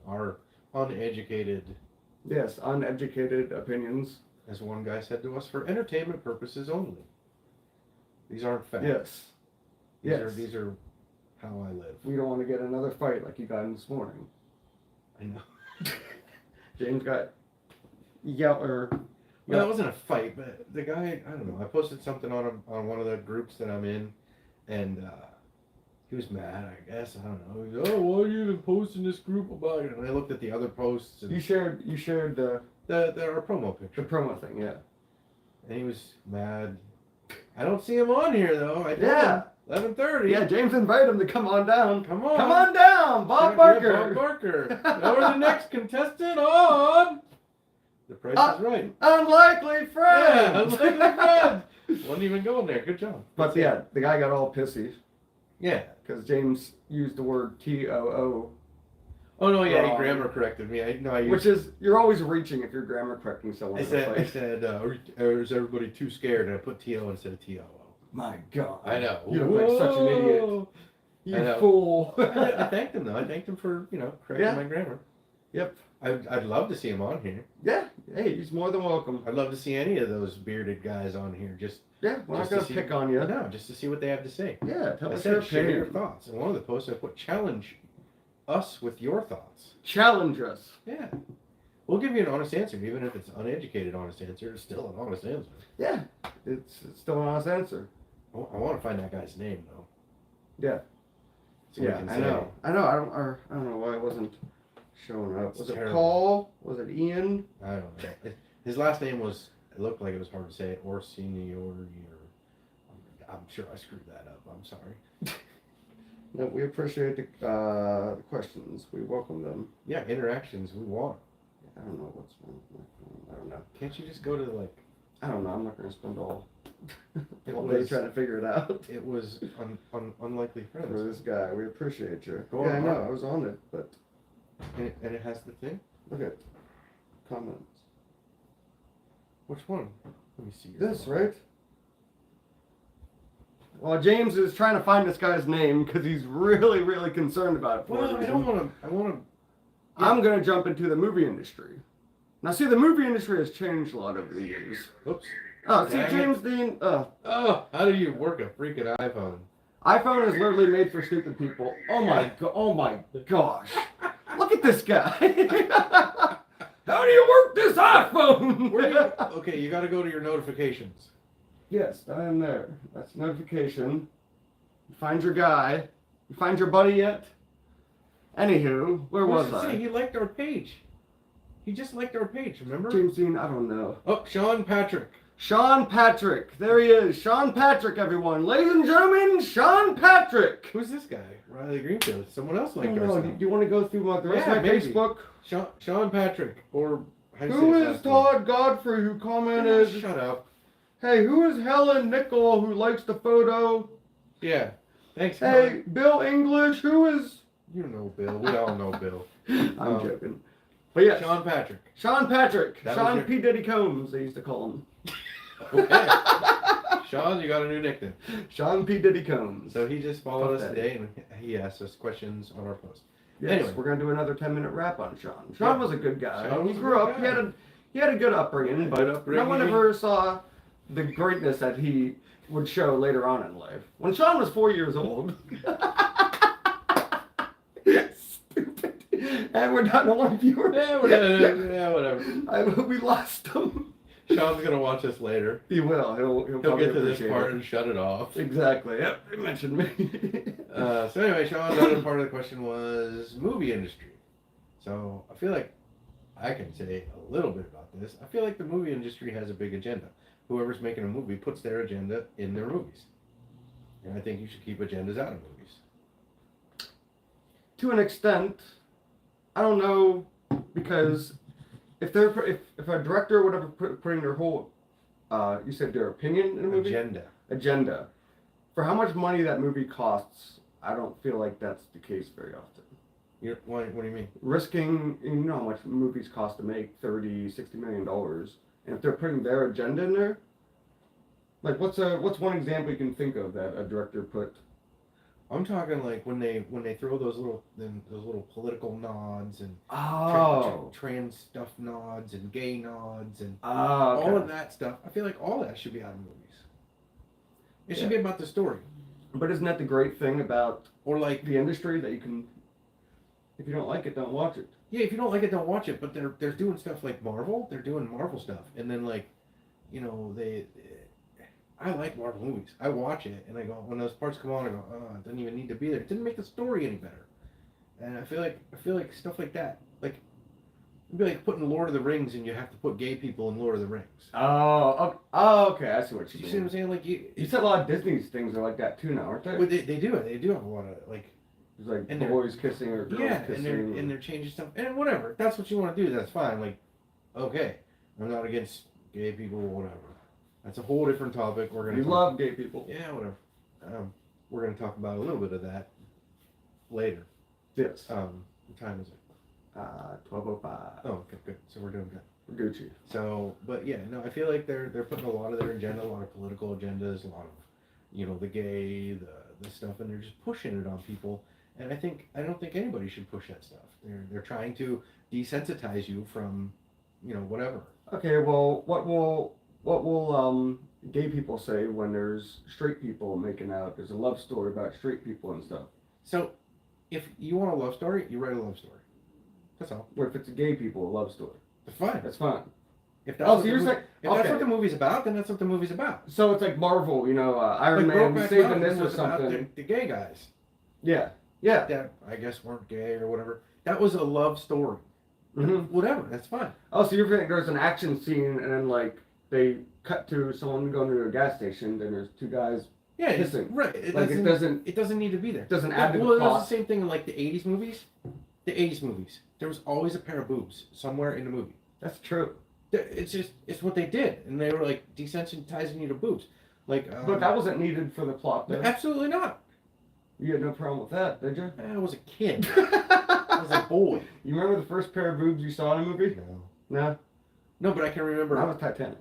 S2: our uneducated,
S1: Yes, uneducated opinions.
S2: as one guy said to us, for entertainment purposes only. These aren't facts.
S1: Yes. Yes.
S2: These are how I live.
S1: We don't want to get another fight like you got in this morning.
S2: I know.
S1: James got
S2: Well, that wasn't a fight, but the guy, I don't know. I posted something on one of the groups that I'm in, and he was mad, I guess. I don't know. He was, oh, why are you even posting this group about it? And I looked at the other posts. And
S1: you shared our
S2: promo picture.
S1: the promo thing, yeah.
S2: And he was mad. I don't see him on here though. I told
S1: Yeah.
S2: him 11:30.
S1: Yeah, James invited him to come on down.
S2: Come on.
S1: Come on down, Bob
S2: Yeah,
S1: Barker.
S2: Bob Barker. You're the next contestant on The Price is Right.
S1: Unlikely friend.
S2: Yeah, Unlikely Friend. Wasn't even going there. Good job.
S1: But yeah, the guy got all pissy
S2: Yeah.
S1: because James used the word TOO.
S2: Oh no, yeah, he
S1: Wrong.
S2: grammar corrected me.
S1: Which is, you're always reaching if you're grammar correcting someone.
S2: I said, is everybody too scared? And I put TO instead of TOO.
S1: My God.
S2: I know.
S1: You look like such an idiot.
S2: I
S1: You
S2: know.
S1: fool.
S2: I thanked him though. I thanked him for correcting
S1: Yeah.
S2: my grammar.
S1: Yep.
S2: I'd love to see him on here.
S1: Yeah. Hey, he's more than welcome.
S2: I'd love to see any of those bearded guys on here. Just
S1: Yeah, we're not
S2: Just
S1: going
S2: to
S1: to
S2: see-
S1: pick on you.
S2: no, just to see what they have to say.
S1: Yeah, tell
S2: I
S1: us your
S2: said share your
S1: opinion.
S2: thoughts. In one of the posts, I put challenge us with your thoughts.
S1: Challenge us.
S2: Yeah. We'll give you an honest answer, even if it's an uneducated honest answer. It's still an honest answer.
S1: Yeah, it's still an honest answer.
S2: I want to find that guy's name though.
S1: Yeah.
S2: So we
S1: Yeah,
S2: can
S1: I
S2: say-
S1: know. I don't know why it wasn't showing up.
S2: It's
S1: Was it
S2: terrible.
S1: Paul? Was it Ian?
S2: I don't know. His last name was. It looked like it was hard to say. Orsini or. I'm sure I screwed that up. I'm sorry.
S1: No, we appreciate the questions. We welcome them.
S2: Yeah, interactions we want.
S1: I don't know what's wrong with my phone. I don't know.
S2: Can't you just go to like?
S1: I don't know. I'm not going to spend all
S2: It
S1: all day
S2: was-
S1: trying to figure it out.
S2: It was unlikely
S1: For
S2: friends.
S1: this guy, we appreciate you.
S2: Go
S1: Yeah, I
S2: on,
S1: know.
S2: Mark.
S1: I was on it, but
S2: And it has the thing.
S1: look at comments.
S2: Which one? Let me see. your
S1: This,
S2: phone.
S1: right? Well, James is trying to find this guy's name because he's really, really concerned about it. For
S2: Well,
S1: a
S2: I
S1: reason.
S2: don't want to. I want to.
S1: I'm going to jump into the movie industry. Now, see, the movie industry has changed a lot over the years.
S2: Oops.
S1: Oh, see,
S2: Dang it.
S1: James Dean,
S2: Oh, how do you work a freaking iPhone?
S1: iPhone is literally made for stupid people. Oh my gosh. Look at this guy. How do you work this iPhone?
S2: Where do you, okay, you got to go to your notifications.
S1: Yes, I am there. That's notification. You find your guy. You find your buddy yet? Anywho, where was
S2: What does it say?
S1: I?
S2: He liked our page. He just liked our page. Remember?
S1: James Dean, I don't know.
S2: Oh, Sean Patrick.
S1: Sean Patrick. There he is. Sean Patrick, everyone. Ladies and gentlemen, Sean Patrick.
S2: Who's this guy? Riley Greenfield. Someone else
S1: I
S2: liked
S1: don't
S2: our
S1: know.
S2: stuff.
S1: Do you want to go through the rest
S2: Yeah,
S1: of my
S2: maybe.
S1: Facebook?
S2: Sean Patrick, or how do you
S1: Who
S2: say his
S1: is
S2: last name?
S1: Todd Godfrey who commented,
S2: Shut up.
S1: hey, who is Helen Nickel who likes the photo?
S2: Yeah. Thanks.
S1: Hey, Bill English, who is...
S2: You know Bill. We all know Bill.
S1: I'm joking. But yeah,
S2: Sean Patrick.
S1: Sean Patrick.
S2: That was
S1: Sean
S2: your-
S1: P. Diddy Combs, they used to call him.
S2: Okay. Sean, you got a new nickname.
S1: Sean P. Diddy Combs.
S2: So he just followed
S1: Fuck
S2: us
S1: that.
S2: today and he asked us questions on our post.
S1: Yes,
S2: Anyway.
S1: we're gonna do another 10-minute rap on Sean. Sean
S2: Yeah.
S1: was a good guy.
S2: Sean
S1: He
S2: was a
S1: grew
S2: good
S1: up.
S2: guy.
S1: He had a good upbringing, but
S2: Good
S1: no
S2: upbringing.
S1: one ever saw the greatness that he would show later on in life. When Sean was 4 years old. Stupid. And we're down to one viewer.
S2: Yeah, whatever.
S1: We lost him.
S2: Sean's gonna watch us later.
S1: He will. He'll
S2: He'll
S1: probably
S2: get to this
S1: appreciate
S2: part
S1: it.
S2: and shut it off.
S1: Exactly. Yep. He mentioned me.
S2: So anyway, Sean, the other part of the question was movie industry. So I feel like I can say a little bit about this. I feel like the movie industry has a big agenda. Whoever's making a movie puts their agenda in their movies. And I think you should keep agendas out of movies.
S1: To an extent, I don't know, because if a director or whatever putting their whole, you said their opinion in a movie? Agenda. For how much money that movie costs, I don't feel like that's the case very often.
S2: What do you mean?
S1: Risking, you know how much movies cost to make, $30-60 million. And if they're putting their agenda in there, like what's one example you can think of that a director put?
S2: I'm talking like when they throw those little political nods and
S1: Oh.
S2: trans stuff nods and gay nods and
S1: Okay.
S2: all of that stuff. I feel like all that should be out of movies. It should be about the story.
S1: But isn't that the great thing about
S2: Or like,
S1: the industry, that you can, if you don't like it, don't watch it.
S2: yeah, if you don't like it, don't watch it. But they're doing stuff like Marvel. They're doing Marvel stuff, and then like, you know, I like Marvel movies. I watch it, and I go, when those parts come on, I go, oh, it doesn't even need to be there. It didn't make the story any better. And I feel like stuff like that, like, it'd be like putting Lord of the Rings, and you have to put gay people in Lord of the Rings.
S1: Okay, I see what
S2: You
S1: you
S2: see what I'm
S1: mean.
S2: saying? Like
S1: You said a lot of Disney's things are like that too now, aren't they?
S2: well, they do have a lot of like,
S1: It's like
S2: and they're-
S1: boys kissing or girls
S2: yeah,
S1: kissing.
S2: and they're changing stuff, and whatever. If that's what you want to do, that's fine. Like, okay, I'm not against gay people, whatever. That's a whole different topic. We're gonna
S1: You love gay people.
S2: yeah, whatever. We're gonna talk about a little bit of that later.
S1: Yes.
S2: What time is it?
S1: 12:05.
S2: Oh, okay, good. So we're doing good.
S1: Gucci.
S2: So, but yeah, no, I feel like they're putting a lot of their agenda, a lot of political agendas, a lot of, you know, the gay, the stuff, and they're just pushing it on people. And I don't think anybody should push that stuff. They're trying to desensitize you from, you know, whatever.
S1: Okay, well, what will gay people say when there's straight people making out? There's a love story about straight people and stuff.
S2: So, if you want a love story, you write a love story. That's all.
S1: What if it's a gay people love story?
S2: That's fine.
S1: That's fine.
S2: If that's
S1: Oh,
S2: what
S1: so
S2: the
S1: you're
S2: movie-
S1: saying
S2: if that's
S1: okay.
S2: what the movie's about, then that's what the movie's about.
S1: So it's like Marvel, you know, Iron
S2: Like
S1: Man
S2: Brokeback
S1: saving
S2: Mountain
S1: this or
S2: was about
S1: something.
S2: the gay guys
S1: Yeah, yeah.
S2: that I guess weren't gay or whatever. That was a love story.
S1: hmm
S2: Whatever, that's fine.
S1: Oh, so you're saying there's an action scene and then like they cut to someone going to a gas station, then there's two guys.
S2: Yeah, it's,
S1: Kissing.
S2: right.
S1: Like it doesn't
S2: need to be there.
S1: doesn't add to the
S2: Well, it was
S1: plot.
S2: the same thing in like the '80s movies. The '80s movies, there was always a pair of boobs somewhere in the movie.
S1: That's true.
S2: It's what they did, and they were like desensitizing you to boobs. Like,
S1: But that wasn't needed for the plot, though.
S2: absolutely not.
S1: You had no problem with that, did you?
S2: I was a kid. I was a boy.
S1: You remember the first pair of boobs you saw in a movie?
S2: No.
S1: No?
S2: No, but I can remember.
S1: That was Titanic.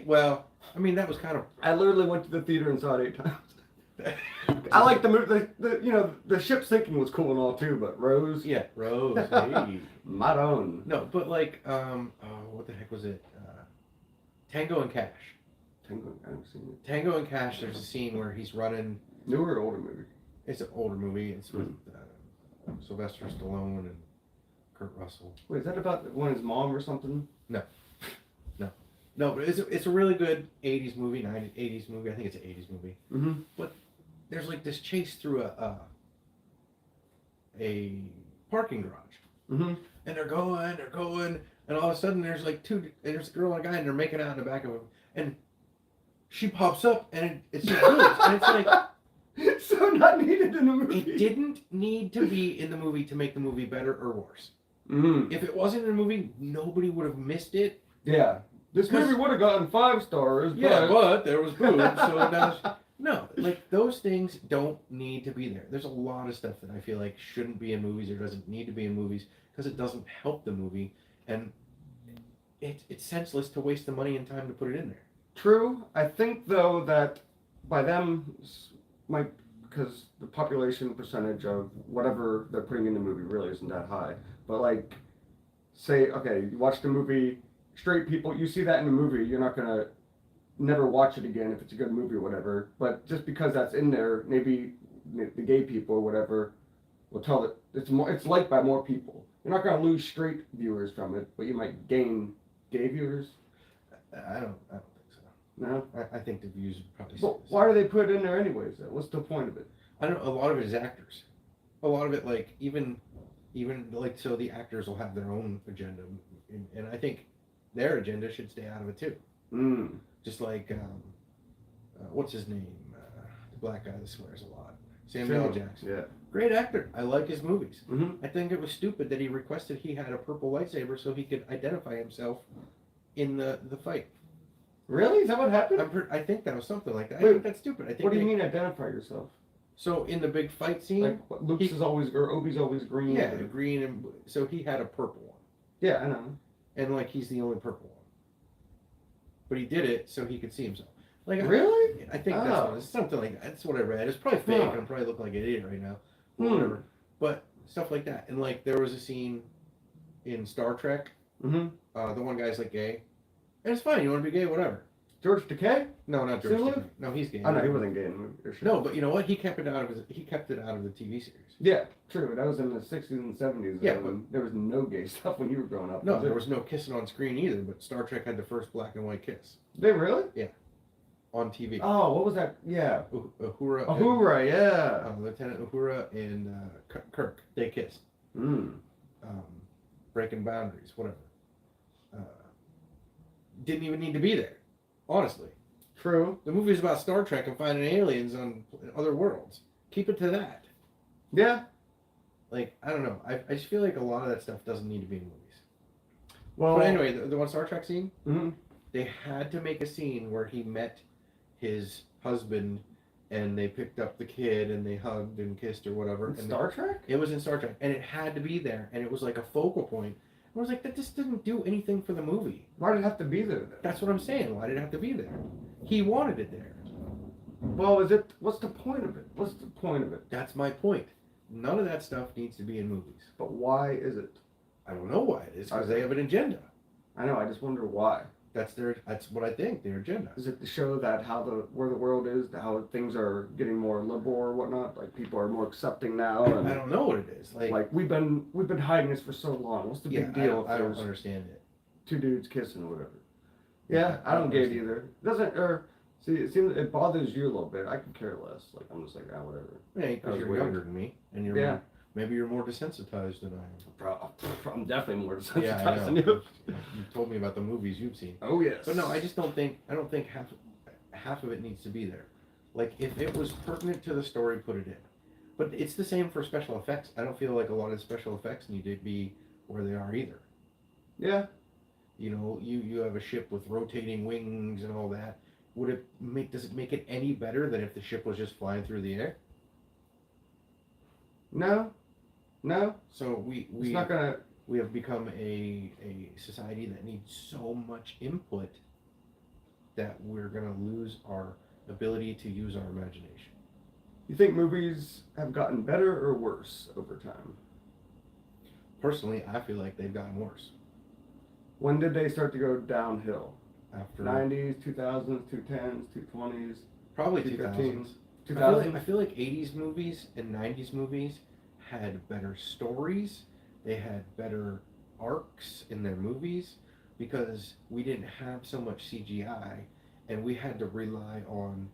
S2: Well, I mean, that was kind of.
S1: I literally went to the theater and saw it 8 times. I like the movie. The ship sinking was cool and all too, but Rose,
S2: Yeah, Rose. Hey.
S1: Madone.
S2: No, but like, what the heck was it? Tango and Cash.
S1: Tango, I haven't seen it.
S2: Tango and Cash. There's a scene where he's running.
S1: Newer or older movie?
S2: It's an older movie. It's with Sylvester Stallone and Kurt Russell.
S1: Wait, is that about when his mom or something?
S2: No, but it's a really good '80s movie, '80s movie. I think it's an '80s movie.
S1: Mm-hmm.
S2: There's like this chase through a parking garage,
S1: Mm-hmm.
S2: and they're going, and all of a sudden there's a girl and a guy, and they're making out in the back of him, and she pops up, and it's just boobs, and it's like
S1: So not needed in a movie.
S2: it didn't need to be in the movie to make the movie better or worse.
S1: Mm-hmm.
S2: If it wasn't in the movie, nobody would have missed it.
S1: Yeah. This movie would have gotten 5 stars,
S2: Yeah,
S1: but...
S2: but there was boobs, so that's no. Like those things don't need to be there. There's a lot of stuff that I feel like shouldn't be in movies or doesn't need to be in movies because it doesn't help the movie, and it's senseless to waste the money and time to put it in there.
S1: True. I think, though, that by them, because the population percentage of whatever they're putting in the movie really isn't that high. But, like, say, okay, you watch the movie, straight people, you see that in the movie, you're not going to never watch it again if it's a good movie or whatever. But just because that's in there, maybe the gay people or whatever will tell that it's liked by more people. You're not going to lose straight viewers from it, but you might gain gay viewers.
S2: I don't think so.
S1: No?
S2: I think the views would probably.
S1: But why do they put it in there anyways, though? What's the point of it?
S2: I don't know. A lot of it is actors. A lot of it, like even like so, the actors will have their own agenda, and I think their agenda should stay out of it too.
S1: Mm.
S2: Just like what's his name? The black guy that swears a lot. Samuel L. Jackson.
S1: Yeah.
S2: Great actor. I like his movies.
S1: Mm-hmm.
S2: I think it was stupid that he requested he had a purple lightsaber so he could identify himself in the fight.
S1: Really? Is that what happened?
S2: I think that was something like that. I
S1: Wait,
S2: think that's stupid. I think
S1: What do you mean identify yourself?
S2: So in the big fight scene,
S1: Like Luke's is always, or Obi's always green.
S2: yeah, the green and so he had a purple one,
S1: Yeah, I know.
S2: and like he's the only purple one. But he did it so he could see himself. Like
S1: Really?
S2: I think
S1: Oh.
S2: that's what, something like that. That's what I read. It's probably fake.
S1: Huh.
S2: And I probably look like an idiot right now.
S1: Hmm.
S2: Whatever. But stuff like that. And like there was a scene in Star Trek.
S1: Mm-hmm.
S2: The one guy's like gay, and it's fine. You want to be gay, whatever.
S1: George Takei?
S2: No, not George
S1: Sulu?
S2: Takei. No, he's gay.
S1: Oh no, he wasn't gay in the movie. or shit.
S2: No, but you know what? He kept it out of the TV series.
S1: Yeah, true. That was in the 60s and 70s.
S2: Yeah,
S1: and there was no gay stuff when you were growing up.
S2: No,
S1: was
S2: there
S1: there?
S2: was no kissing on screen either. But Star Trek had the first black and white kiss
S1: They really?
S2: on TV.
S1: Oh, what was that? Yeah.
S2: Uhura.
S1: Uhura, yeah.
S2: Lieutenant Uhura and Kirk. They kissed.
S1: Mm.
S2: Breaking boundaries, whatever. Didn't even need to be there. Honestly.
S1: True.
S2: The movie is about Star Trek and finding aliens on other worlds. Keep it to that.
S1: Yeah.
S2: Like, I don't know. I just feel like a lot of that stuff doesn't need to be in movies.
S1: Well,
S2: But anyway, the one Star Trek scene,
S1: hmm
S2: they had to make a scene where he met his husband and they picked up the kid and they hugged and kissed or whatever. And
S1: Star Trek?
S2: it was in Star Trek. And it had to be there. And it was like a focal point. I was like, that just didn't do anything for the movie.
S1: Why did it have to be there then?
S2: That's what I'm saying. Why did it have to be there? He wanted it there.
S1: Well, what's the point of it? What's the point of it?
S2: That's my point. None of that stuff needs to be in movies.
S1: But why is it?
S2: I don't know why it is, because they have an agenda.
S1: I know, I just wonder why.
S2: That's what I think, their agenda.
S1: Is it to show that where the world is, how things are getting more liberal or whatnot? Like people are more accepting now, and
S2: I don't know what it is. Like
S1: we've been hiding this for so long. What's the
S2: yeah,
S1: big deal?
S2: I
S1: if
S2: don't
S1: there's
S2: understand it.
S1: two dudes kissing or whatever. Yeah, I don't get it either. It doesn't see, it seems it bothers you a little bit. I could care less. Like I'm just like whatever.
S2: Yeah,
S1: That
S2: because
S1: was
S2: you're
S1: weird.
S2: younger than me, and you're
S1: Yeah.
S2: maybe you're more desensitized than I
S1: I'm definitely more
S2: am.
S1: desensitized
S2: Yeah, I
S1: than
S2: know.
S1: you.
S2: You told me about the movies you've seen.
S1: Oh yes.
S2: But no, I don't think half of it needs to be there. Like if it was pertinent to the story, put it in. But it's the same for special effects. I don't feel like a lot of special effects need to be where they are either.
S1: Yeah.
S2: You know, you have a ship with rotating wings and all that. Does it make it any better than if the ship was just flying through the air?
S1: No.
S2: So
S1: It's not gonna.
S2: we have become a society that needs so much input that we're gonna lose our ability to use our imagination.
S1: You think movies have gotten better or worse over time?
S2: Personally, I feel like they've gotten worse.
S1: When did they start to go downhill?
S2: After
S1: 90s, 2000s, 2010s, 2020s,
S2: probably
S1: 2015s,
S2: 2000s. I
S1: 2000s?
S2: feel like 80s movies and 90s movies had better stories. They had better arcs in their movies because we didn't have so much CGI and we had to rely on,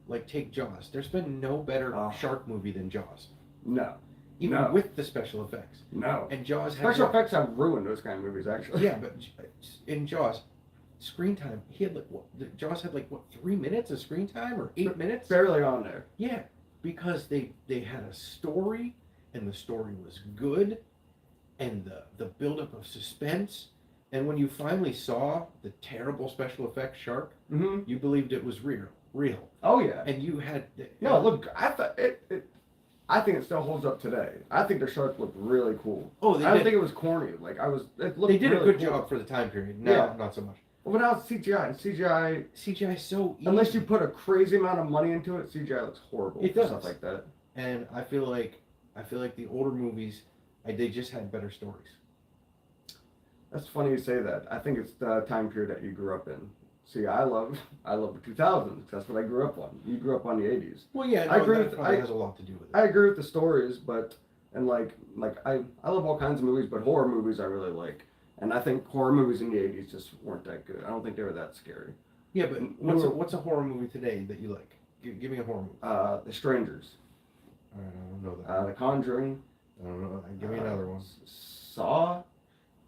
S2: like, take Jaws. There's been no better shark movie than Jaws.
S1: No.
S2: Even
S1: No.
S2: with the special effects.
S1: No.
S2: And Jaws had
S1: Special
S2: more-
S1: effects have ruined those kind of movies, actually.
S2: Yeah, but in Jaws, screen time, he had Jaws had 3 minutes of screen time or 8 minutes?
S1: Barely on there.
S2: Yeah, because they had a story, and the story was good, and the buildup of suspense, and when you finally saw the terrible special effects shark,
S1: Mm-hmm.
S2: you believed it was real,
S1: Oh yeah.
S2: and you had
S1: No, look, I thought it. I think it still holds up today. I think the shark looked really cool.
S2: Oh, they
S1: I don't
S2: did.
S1: think it was corny. Like it looked.
S2: They did
S1: really
S2: a good
S1: cool.
S2: job for the time period. Now,
S1: Yeah.
S2: not so much.
S1: Well, now it's CGI. And CGI,
S2: CGI is so easy.
S1: unless you put a crazy amount of money into it, CGI looks horrible.
S2: It
S1: for
S2: does.
S1: Stuff like that.
S2: And I feel like the older movies, they just had better stories.
S1: That's funny you say that. I think it's the time period that you grew up in. See, I love the 2000s. That's what I grew up on. You grew up on the 80s.
S2: Well, yeah,
S1: I agree
S2: that
S1: with-
S2: probably has a lot to do with it.
S1: I agree with the stories, but I love all kinds of movies, but horror movies I really like. And I think horror movies in the 80s just weren't that good. I don't think they were that scary.
S2: Yeah, but what's a horror movie today that you like? Give me a horror movie.
S1: The Strangers,
S2: All right, I don't know that.
S1: The Conjuring.
S2: I don't know. Give me another one.
S1: Saw.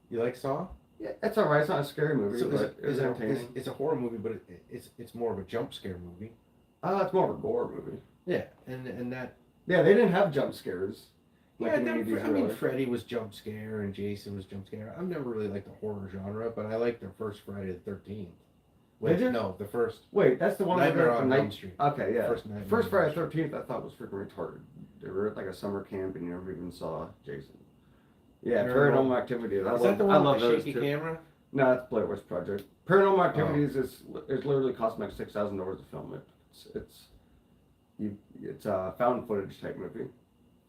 S2: You like Saw?
S1: Yeah, it's alright. It's not a scary movie,
S2: So
S1: but it's entertaining.
S2: it's a horror movie, but it's more of a jump scare movie.
S1: It's more of a gore movie.
S2: Yeah, and that.
S1: Yeah, they didn't have jump scares.
S2: Yeah,
S1: in the 80s,
S2: I mean,
S1: really.
S2: Freddy was jump scare and Jason was jump scare. I've never really liked the horror genre, but I liked the first Friday the 13th.
S1: Did you?
S2: No, the first
S1: Wait, that's the one where
S2: Nightmare
S1: they're at
S2: on
S1: the
S2: Elm
S1: night.
S2: Street.
S1: Okay, yeah.
S2: First Nightmare
S1: First
S2: on
S1: Friday
S2: Elm
S1: the 13th, I thought was freaking retarded. They were at like a summer camp and you never even saw Jason. Yeah, Paranormal Activities.
S2: Is that the one
S1: I love
S2: with the
S1: those
S2: shaky
S1: too.
S2: camera?
S1: No, that's Blair Witch Project. Paranormal Activities is literally cost like $6,000 to film it. It's a found footage type movie.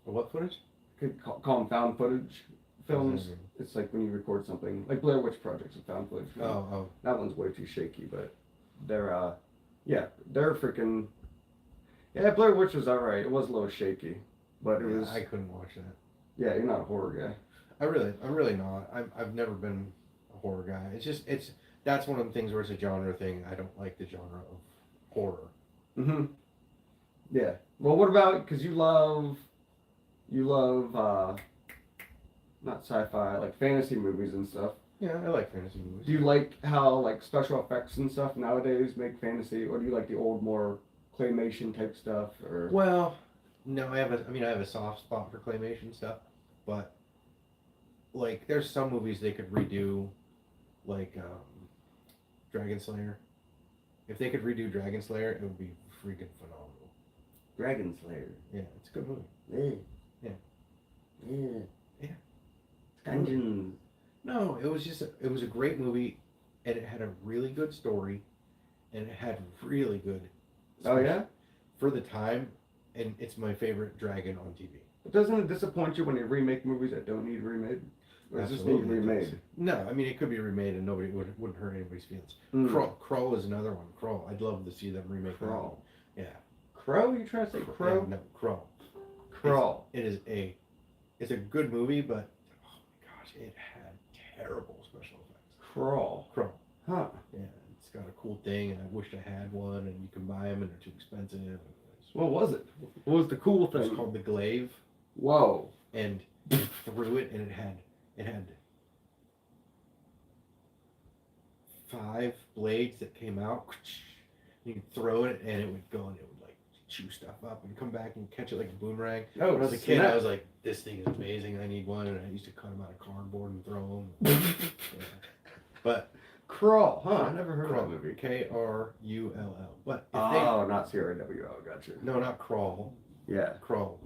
S2: A what footage?
S1: Could call them found footage films.
S2: Mhm.
S1: It's like when you record something like Blair Witch Project's a found footage film.
S2: Oh.
S1: That one's way too shaky, but they're they're freaking. Yeah, Blair Witch was alright. It was a little shaky, but it was.
S2: I couldn't watch that.
S1: Yeah, you're not a horror guy.
S2: I'm really not. I've never been a horror guy. That's one of the things where it's a genre thing. I don't like the genre of horror.
S1: Mm-hmm. Yeah. Well, what about, because you love not sci-fi, like fantasy movies and stuff.
S2: Yeah, I like fantasy movies.
S1: Do you like how like special effects and stuff nowadays make fantasy, or do you like the old more claymation type stuff? Or
S2: Well, no, I have a soft spot for claymation stuff, but like there's some movies they could redo, like Dragon Slayer. If they could redo Dragon Slayer, it would be freaking phenomenal.
S1: Dragon Slayer.
S2: Yeah, it's a good movie.
S1: Yeah.
S2: Yeah.
S1: Yeah.
S2: Yeah.
S1: Dungeons.
S2: No, it was a great movie, and it had a really good story, and it had really good.
S1: Oh yeah.
S2: For the time, and it's my favorite dragon on TV.
S1: But doesn't it disappoint you when they remake movies that don't need remade? Or does this need
S2: Absolutely.
S1: remade?
S2: No, I mean it could be remade, and nobody wouldn't hurt anybody's feelings.
S1: Mm.
S2: Crow is another one. Crow, I'd love to see them remake that one.
S1: Crawl.
S2: Yeah.
S1: Crow? You trying to say Crow?
S2: Yeah, no, Crow.
S1: Crawl.
S2: It's a good movie, but oh my gosh, it had terrible special effects.
S1: Crawl.
S2: Crow.
S1: Huh.
S2: Yeah, it's got a cool thing, and I wished I had one, and you can buy them, and they're too expensive.
S1: What was it? What was the cool thing?
S2: It's called the glaive,
S1: Whoa.
S2: and you threw it, and it had 5 blades that came out. You could throw it, and it would go, and it would like chew stuff up, and come back and catch it like a boomerang.
S1: Oh,
S2: When I was a kid,
S1: snap.
S2: I was like, "This thing is amazing. I need one." And I used to cut them out of cardboard and throw them. Yeah. But
S1: Crawl. Huh. I never heard
S2: Crawl,
S1: of that movie.
S2: Krull. But if
S1: Oh, not C-R-W-L. Gotcha.
S2: no, not crawl,
S1: Yeah.
S2: crawl.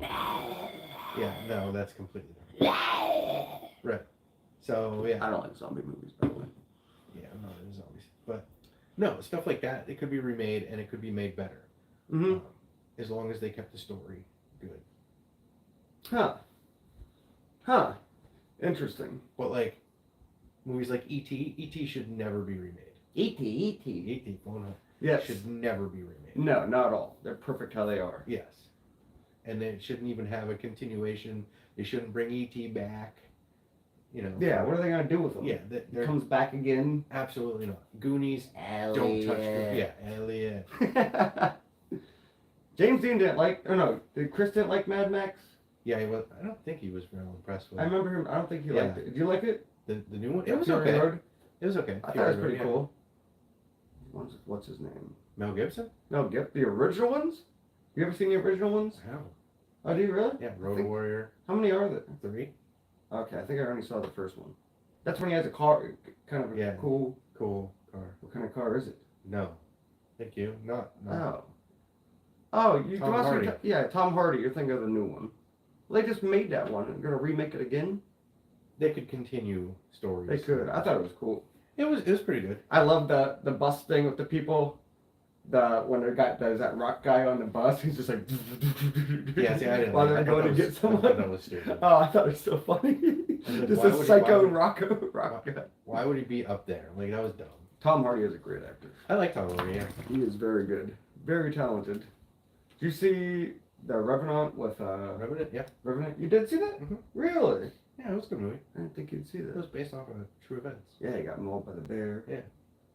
S2: Yeah, no, that's completely different. Right. So yeah.
S1: I don't like zombie movies, by the way.
S2: Yeah, I'm not into zombies. But no, stuff like that, it could be remade and it could be made better.
S1: Mm-hmm.
S2: As long as they kept the story good.
S1: Huh. Huh. Interesting.
S2: But like movies like E.T., E.T. should never be remade.
S1: E.T.
S2: E.T.
S1: Yes.
S2: should never be remade.
S1: No, not at all. They're perfect how they are.
S2: Yes. And they shouldn't even have a continuation. They shouldn't bring E.T. back. You know.
S1: Yeah, what are they going to do with them?
S2: Yeah,
S1: It
S2: they're
S1: comes back again.
S2: absolutely not. Goonies, don't touch Goonies. Yeah, Elliot.
S1: James Dean didn't like, or no, did Chris didn't like Mad Max?
S2: Yeah, he was. I don't think he was real impressed with
S1: I
S2: it.
S1: remember him, I don't think he
S2: Yeah.
S1: liked it. Did you like it?
S2: The new one? It was
S1: Fury
S2: okay.
S1: Road?
S2: It was okay.
S1: I thought it was pretty
S2: Yeah.
S1: cool. What's his name?
S2: Mel Gibson?
S1: No, get the original ones? You ever seen the original ones?
S2: How?
S1: Oh, do you really?
S2: Yeah,
S1: I
S2: Road
S1: think-
S2: Warrior
S1: How many are there?
S2: 3.
S1: Okay, I think I only saw the first one. That's when he has a car, kind of a
S2: Yeah.
S1: cool.
S2: Cool car.
S1: What kind of car is it?
S2: No. Thank you. Not.
S1: Oh. Oh, you
S2: Tom
S1: must be
S2: Hardy.
S1: yeah, Tom Hardy. You're thinking of the new one. Well, they just made that one. They're gonna remake it again.
S2: They could continue stories.
S1: They could. I thought it was cool.
S2: It was pretty good.
S1: I love the bus thing with the people. When there's that rock guy on the bus, he's just like.
S2: Yeah, see, I didn't.
S1: While
S2: like-
S1: they're
S2: I thought
S1: going to
S2: that
S1: get
S2: was- I
S1: someone.
S2: thought that was stupid.
S1: Oh, I thought it was so funny.
S2: I was like,
S1: Just
S2: why
S1: a
S2: would he-
S1: psycho
S2: why would-
S1: rock guy.
S2: Why would he be up there? Like that was dumb.
S1: Tom Hardy is a great actor.
S2: I like Tom Hardy. Yeah.
S1: He is very good, very talented. Did you see the Revenant with
S2: Revenant? Yeah.
S1: Revenant? You did see that?
S2: Mhm.
S1: Really?
S2: Yeah, it was a good movie.
S1: I didn't think you'd see
S2: It
S1: that.
S2: was based off of true events.
S1: Yeah, he got mauled by the bear.
S2: Yeah.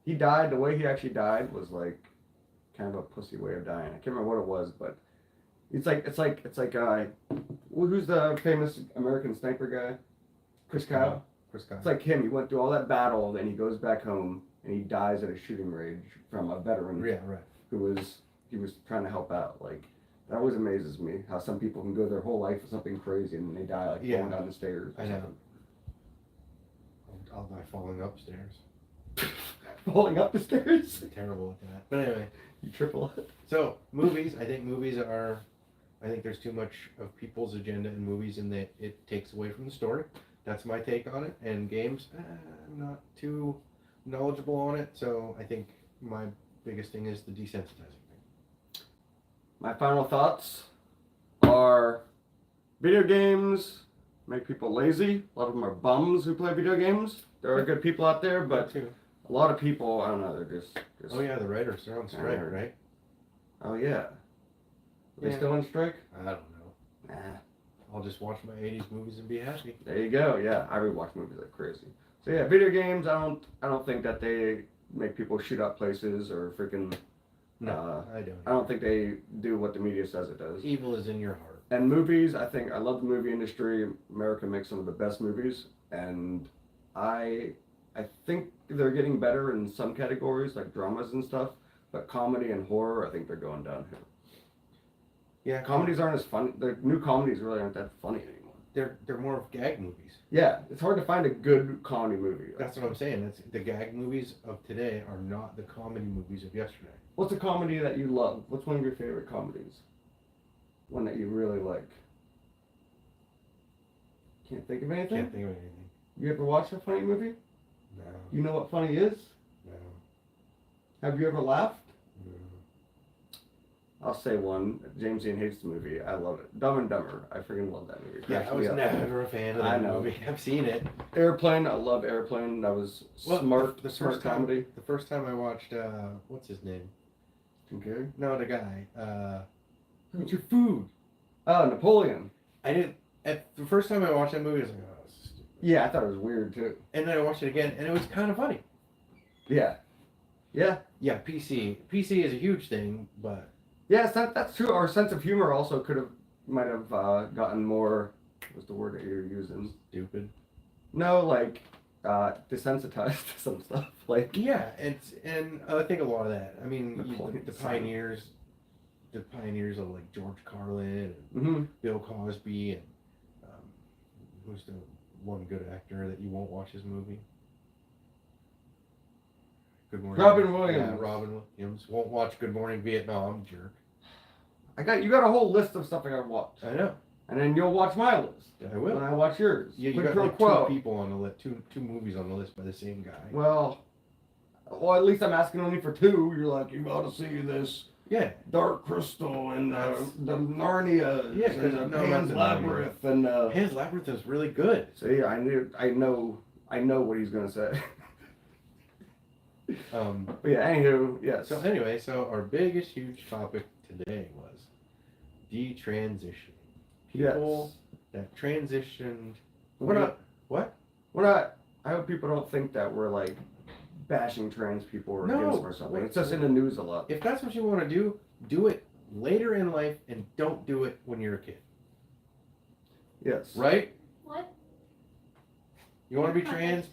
S1: He died. The way he actually died was like kind of a pussy way of dying. I can't remember what it was, but it's like who's the famous American sniper guy? Chris Kyle.
S2: Chris Kyle.
S1: It's like him. He went through all that battle, then he goes back home and he dies at a shooting range from a veteran
S2: Yeah, right.
S1: who was trying to help out. Like that always amazes me how some people can go their whole life for something crazy and then they die like
S2: Yeah.
S1: falling down the stairs. Or
S2: I know.
S1: something.
S2: I'll die falling upstairs.
S1: Falling up the stairs.
S2: I'm terrible at that. But anyway,
S1: You triple it.
S2: so movies. I think there's too much of people's agenda in movies, and that it takes away from the story. That's my take on it. And games, I'm not too knowledgeable on it, so I think my biggest thing is the desensitizing thing.
S1: My final thoughts are video games make people lazy. A lot of them are bums who play video games. There are good people out there, but
S2: Too.
S1: a lot of people, I don't know, they're just
S2: Oh yeah, the writers, they're on strike,
S1: Tired.
S2: right?
S1: oh yeah. Are they
S2: Yeah.
S1: still on strike?
S2: I don't know.
S1: Nah.
S2: I'll just watch my 80s movies and be happy.
S1: There you go. Yeah, I rewatch movies like crazy. So yeah, video games. I don't think that they make people shoot up places or freaking.
S2: No, I don't.
S1: I don't think they do what the media says it does.
S2: Evil is in your heart.
S1: And movies, I think I love the movie industry. America makes some of the best movies, and I think they're getting better in some categories like dramas and stuff. But comedy and horror, I think they're going downhill.
S2: Yeah,
S1: Comedies aren't as funny. The new comedies really aren't that funny anymore.
S2: They're more of gag movies.
S1: Yeah, it's hard to find a good comedy movie.
S2: That's what I'm saying. That's the gag movies of today are not the comedy movies of yesterday.
S1: What's a comedy that you love? What's one of your favorite comedies? One that you really like? Can't think of anything?
S2: Can't think of anything.
S1: You ever watch a funny movie?
S2: No.
S1: You know what funny is?
S2: No.
S1: Have you ever laughed?
S2: No.
S1: I'll say one. James Ian hates the movie. I love it. Dumb and Dumber. I freaking love that movie.
S2: Yeah,
S1: Cracks
S2: I was
S1: me up.
S2: never a fan of that
S1: I know.
S2: movie. I've seen it.
S1: Airplane. I love Airplane. That was smart.
S2: The
S1: smart
S2: first time,
S1: comedy.
S2: the first time I watched, what's his name?
S1: Okay.
S2: No, the guy. What's your food?
S1: Oh, Napoleon.
S2: I didn't. At the first time I watched that movie, I was like, oh, this is stupid.
S1: Yeah, I thought it was weird too.
S2: And then I watched it again, and it was kind of funny.
S1: Yeah. Yeah.
S2: Yeah, PC is a huge thing, but
S1: Yes, that's true. Our sense of humor also might have gotten more. What's the word that you're using?
S2: stupid.
S1: No, like desensitized to some stuff. Like
S2: Yeah, and I think a lot of that. I mean,
S1: Napoleon
S2: the
S1: Dynamite.
S2: pioneers of like George Carlin and
S1: hmm
S2: Bill Cosby and who's the one good actor that you won't watch his movie? Good Morning.
S1: Robin Williams.
S2: Yeah, Robin Williams won't watch Good Morning Vietnam. Jerk.
S1: you got a whole list of stuff I gotta watch,
S2: I know.
S1: and then you'll watch my list
S2: I will.
S1: when I watch yours.
S2: Yeah, you
S1: Quid
S2: got
S1: pro
S2: like
S1: quo.
S2: two people on the list, two movies on the list by the same guy.
S1: Well, at least I'm asking only for two. You're like, you gotta see this
S2: Yeah,
S1: Dark Crystal and
S2: That's-
S1: the Narnia
S2: Yeah, 'cause
S1: and
S2: I
S1: the
S2: know
S1: Pan's
S2: about the Narnia.
S1: Labyrinth and
S2: Pan's Labyrinth is really good.
S1: see, I know what he's gonna say. But yeah, anywho, yes.
S2: So anyway, so our biggest, huge topic today was detransitioning. People that transitioned.
S1: We're not.
S2: What?
S1: We're not. I hope people don't think that we're like bashing trans people or
S2: No,
S1: against them or something.
S2: what-
S1: It's just in the news a lot.
S2: If that's what you want to do it later in life and don't do it when you're a kid.
S1: Yes.
S2: Right?
S3: What?
S2: You want to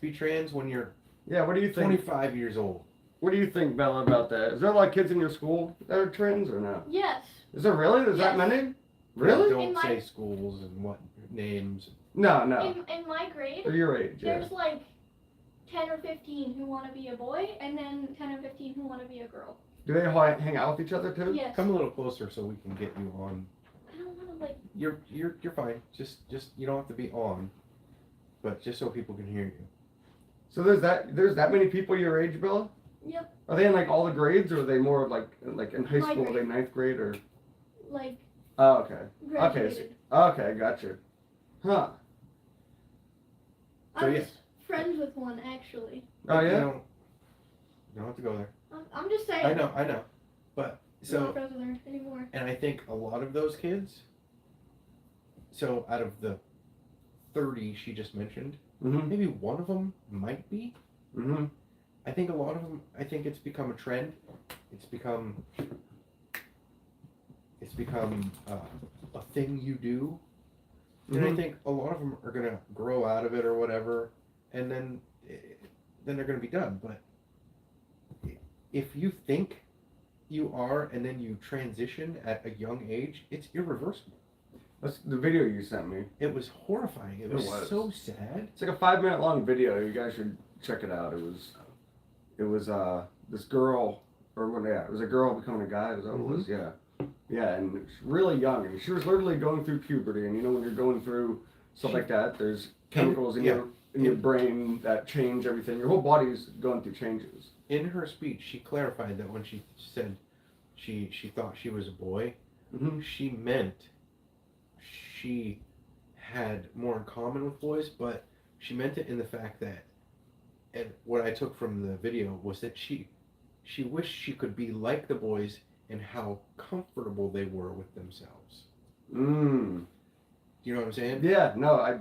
S2: be trans when you're
S1: Yeah. What do you think?
S2: 25 years old.
S1: What do you think, Bella, about that? Is there a lot of kids in your school that are trans or no?
S3: Yes.
S1: Is there really? There's that
S3: Yes.
S1: many? Really?
S2: Don't
S3: In my-
S2: say schools and what names.
S1: No.
S3: In my grade,
S1: They're your age. Yeah.
S3: there's like 10 or 15 who want to be a boy, and then 10 or 15 who want to be a girl.
S1: Do they hang out with each other too?
S3: Yes.
S2: Come a little closer so we can get you on.
S3: I don't want to like.
S2: You're fine. Just you don't have to be on, but just so people can hear you.
S1: So there's that many people your age, Bella?
S3: Yep.
S1: Are they in like all the grades, or are they more of like in high
S3: My
S1: school? Are they
S3: grade.
S1: ninth grade or?
S3: Like
S1: Oh, okay.
S3: graduated.
S1: Okay, gotcha. Huh.
S2: So,
S3: I was
S2: yes.
S3: friends with one actually.
S1: Oh
S2: You
S1: yeah.
S2: don't have to go there.
S3: I'm just saying.
S2: I know. But
S3: I'm not
S2: so,
S3: friends with her anymore.
S2: and I think a lot of those kids. So out of the 30 she just mentioned,
S1: Mhm.
S2: maybe one of them might be.
S1: Mhm.
S2: I think a lot of them. I think it's become a trend. It's become a thing you do, and I
S1: Mhm.
S2: think a lot of them are gonna grow out of it or whatever, and then they're gonna be done. But if you think you are, and then you transition at a young age, it's irreversible.
S1: That's the video you sent me.
S2: It was horrifying. It
S1: It
S2: was
S1: was.
S2: so sad.
S1: It's like a 5-minute long video. You guys should check it out. It was this girl, it was a girl becoming a guy. Is that what it was? Yeah. Yeah, and it's really young, and she was literally going through puberty. And you know when you're going through stuff like that, there's chemicals in your brain that change everything. Your whole body's going through changes.
S2: In her speech, she clarified that when she said she thought she was a boy,
S1: Mm-hmm.
S2: she meant she had more in common with boys, but she meant it in the fact that and what I took from the video was that she wished she could be like the boys and how comfortable they were with themselves.
S1: Mm.
S2: Do you know what I'm saying?
S1: Yeah, no, I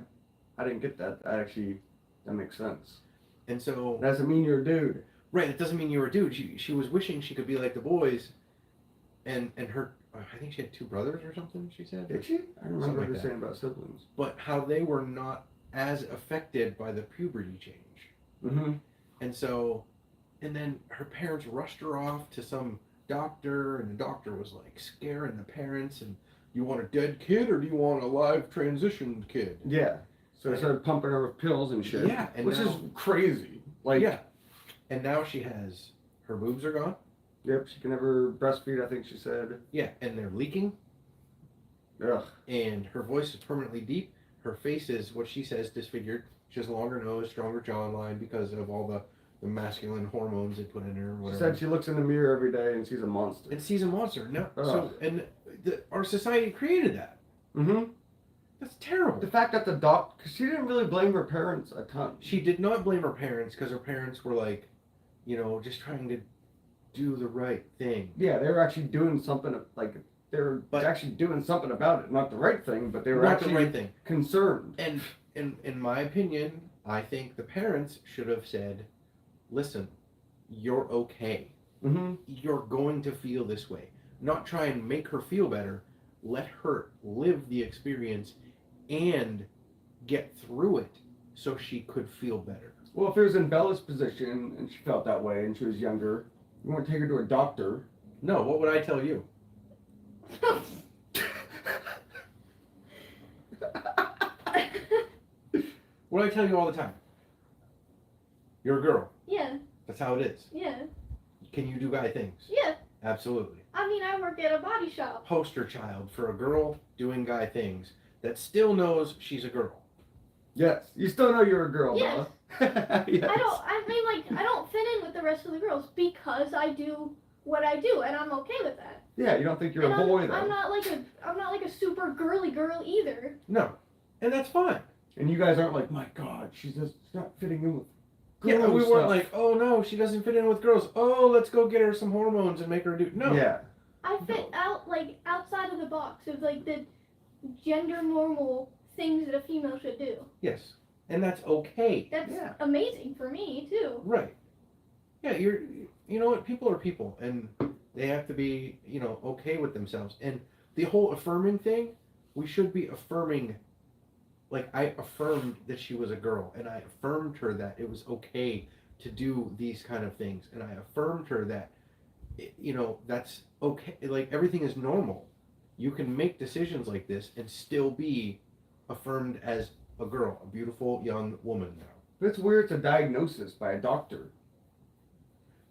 S1: didn't get that. That makes sense.
S2: And so
S1: That doesn't mean you're a dude.
S2: right, it doesn't mean you're a dude. She was wishing she could be like the boys, and her I think she had 2 brothers or something. She said.
S1: Did she? I remember
S2: Something like
S1: her
S2: that.
S1: saying about siblings.
S2: But how they were not as affected by the puberty change.
S1: Mm-hmm.
S2: And so, and then her parents rushed her off to some doctor, and the doctor was like scaring the parents, and you want a dead kid or do you want a live transitioned kid?
S1: Yeah. So they started pumping her with pills and shit.
S2: Yeah, and
S1: which
S2: now,
S1: is crazy. Like,
S2: yeah. And now she has, her boobs are gone.
S1: Yep, she can never breastfeed, I think she said.
S2: Yeah, and they're leaking.
S1: Ugh.
S2: And her voice is permanently deep. Her face is, what she says, disfigured. She has a longer nose, stronger jawline because of all the masculine hormones they put in her. Or
S1: She
S2: whatever.
S1: said she looks in the mirror every day and sees a monster.
S2: And sees a monster. No,
S1: Ugh.
S2: so and our society created that.
S1: Mm-hmm.
S2: That's terrible.
S1: The fact that because she didn't really blame her parents a ton.
S2: She did not blame her parents because her parents were like, just trying to do the right thing.
S1: Yeah, they were actually doing something, like, they were actually doing something about it. Not the right thing, but they were
S2: Not
S1: actually
S2: the right thing.
S1: concerned.
S2: And in my opinion, I think the parents should have said, listen, you're okay.
S1: Mm-hmm.
S2: You're going to feel this way. Not try and make her feel better. Let her live the experience and get through it so she could feel better.
S1: Well, if it was in Bella's position and she felt that way and she was younger, you want to take her to a doctor.
S2: No, what would I tell you? What do I tell you all the time? You're a girl.
S3: Yeah,
S2: That's how it is.
S3: yeah,
S2: Can you do guy things?
S3: yeah.
S2: Absolutely.
S3: I mean, I work at a body shop.
S2: Poster child for a girl doing guy things that still knows she's a girl.
S1: Yes. You still know you're a girl,
S3: Yes.
S1: Bella. Yes.
S3: I don't fit in with the rest of the girls because I do what I do, and I'm okay with that.
S1: Yeah, you don't think you're
S3: And
S1: a boy, though.
S3: I'm not like a super girly girl either.
S2: No. And that's fine.
S1: And you guys aren't like, my God, she's not fitting in with
S2: Yeah,
S1: girl
S2: we
S1: stuff.
S2: weren't like, oh no, she doesn't fit in with girls. Oh, let's go get her some hormones and make her do. No.
S1: Yeah.
S3: I fit outside of the box of like the gender normal things that a female should do.
S2: Yes. And that's okay.
S3: That's
S1: Yeah.
S3: amazing for me too.
S2: Right. Yeah, you know what? People are people, and they have to be, okay with themselves. And the whole affirming thing, we should be affirming. Like, I affirmed that she was a girl, and I affirmed her that it was okay to do these kind of things, and I affirmed her that, that's okay. Like, everything is normal. You can make decisions like this and still be affirmed as a girl, a beautiful young woman now.
S1: But it's weird to diagnosis by a doctor.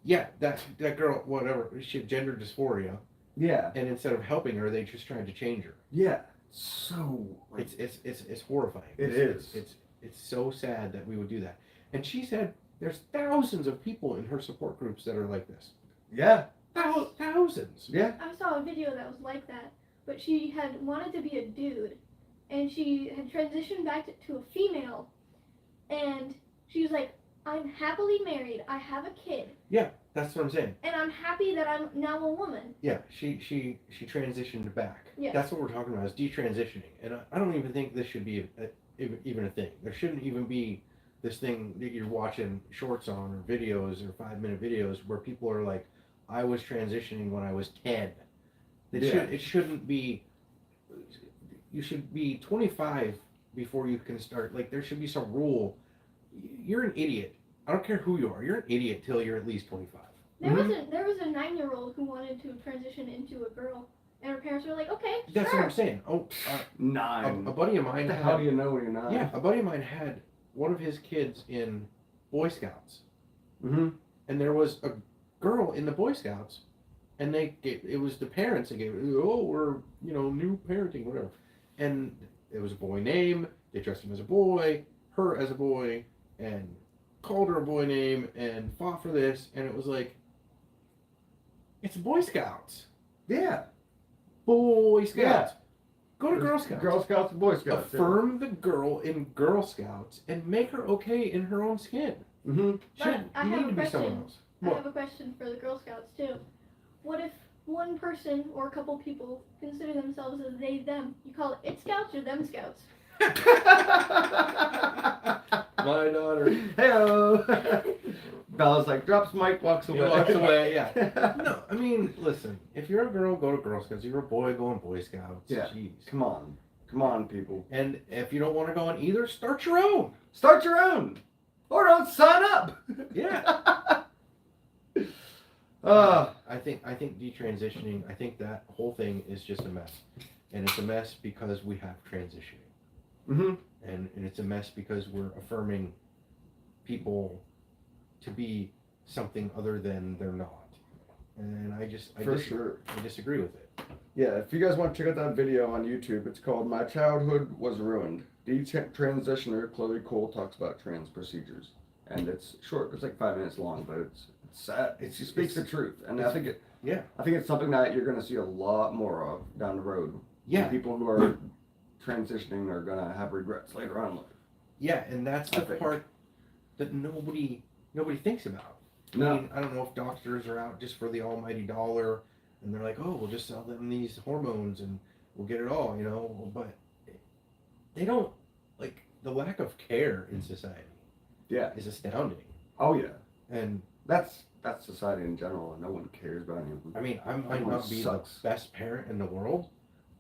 S2: Yeah, that girl, whatever, she had gender dysphoria,
S1: Yeah.
S2: and instead of helping her, they just tried to change her.
S1: Yeah. So. Like,
S2: It's horrifying.
S1: It is.
S2: It's so sad that we would do that. And she said there's thousands of people in her support groups that are like this.
S1: Yeah.
S2: Thousands.
S1: Yeah.
S3: I saw a video that was like that, but she had wanted to be a dude, and she had transitioned back to a female, and she was like, I'm happily married, I have a kid.
S2: Yeah, that's what I'm saying.
S3: And I'm happy that I'm now a woman.
S2: Yeah, she transitioned back.
S3: Yeah.
S2: That's what we're talking about, is detransitioning. And I don't even think this should be even a thing. There shouldn't even be this thing that you're watching shorts on or videos or 5-minute videos where people are like, I was transitioning when I was 10. It shouldn't be. You should be 25 before you can start. Like, there should be some rule. You're an idiot. I don't care who you are. You're an idiot till you're at least 25.
S3: There was a 9-year-old who wanted to transition into a girl, and her parents were like, okay,
S2: That's
S3: sure.
S2: what I'm saying. Oh,
S1: 9.
S2: a buddy of mine.
S1: What the hell do you know when you're 9?
S2: Yeah, a buddy of mine had one of his kids in Boy Scouts,
S1: Mm-hmm.
S2: and there was a girl in the Boy Scouts, and it was the parents that gave it. Oh, we're new parenting, whatever, and it was a boy name. They dressed him as a boy, her as a boy, and called her a boy name, and fought for this, and it was like, it's Boy Scouts.
S1: Yeah.
S2: Boy Scouts.
S1: Yeah.
S2: Go to Girl Scouts.
S1: Girl Scouts and Boy Scouts.
S2: Affirm the girl in Girl Scouts and make her okay in her own skin.
S1: Mm-hmm.
S2: Should
S3: I
S2: you
S3: have
S2: need
S3: a
S2: to be someone
S3: question.
S2: else.
S3: I
S2: What?
S3: have a question for the Girl Scouts too. What if one person or a couple people consider themselves as they, them? You call it Scouts or them Scouts?
S2: My daughter.
S1: Hey-o. Bella's like, drops mic, walks
S2: He
S1: away.
S2: walks away, yeah. No, I mean, listen, if you're a girl, go to Girl Scouts. If you're a boy, go on Boy Scouts.
S1: Yeah.
S2: Jeez.
S1: Come on, people.
S2: And if you don't want to go on either, start your own.
S1: Start your own, or don't sign up.
S2: Yeah.
S1: uh,
S2: I think detransitioning, I think that whole thing is just a mess. And it's a mess because we have transitioning.
S1: mm-hmm.
S2: And it's a mess because we're affirming people to be something other than they're not. And I disagree with it.
S1: Yeah, if you guys want to check out that video on YouTube, it's called "My Childhood Was Ruined." Detransitioner Chloe Cole talks about trans procedures, and it's short. It's like 5 minutes long, but it's sad. She speaks the truth, and I think it's something that you're going to see a lot more of down the road.
S2: Yeah.
S1: And people who are transitioning are going to have regrets later on in life.
S2: Yeah, and that's the part that nobody thinks about.
S1: No.
S2: I mean, I don't know if doctors are out just for the almighty dollar, and they're like, oh, we'll just sell them these hormones and we'll get it all, you know. But they don't, like, the lack of care in society.
S1: Yeah.
S2: Is astounding.
S1: Oh yeah.
S2: And
S1: that's society in general, and no one cares about anything.
S2: I mean, I might not be the best parent in the world,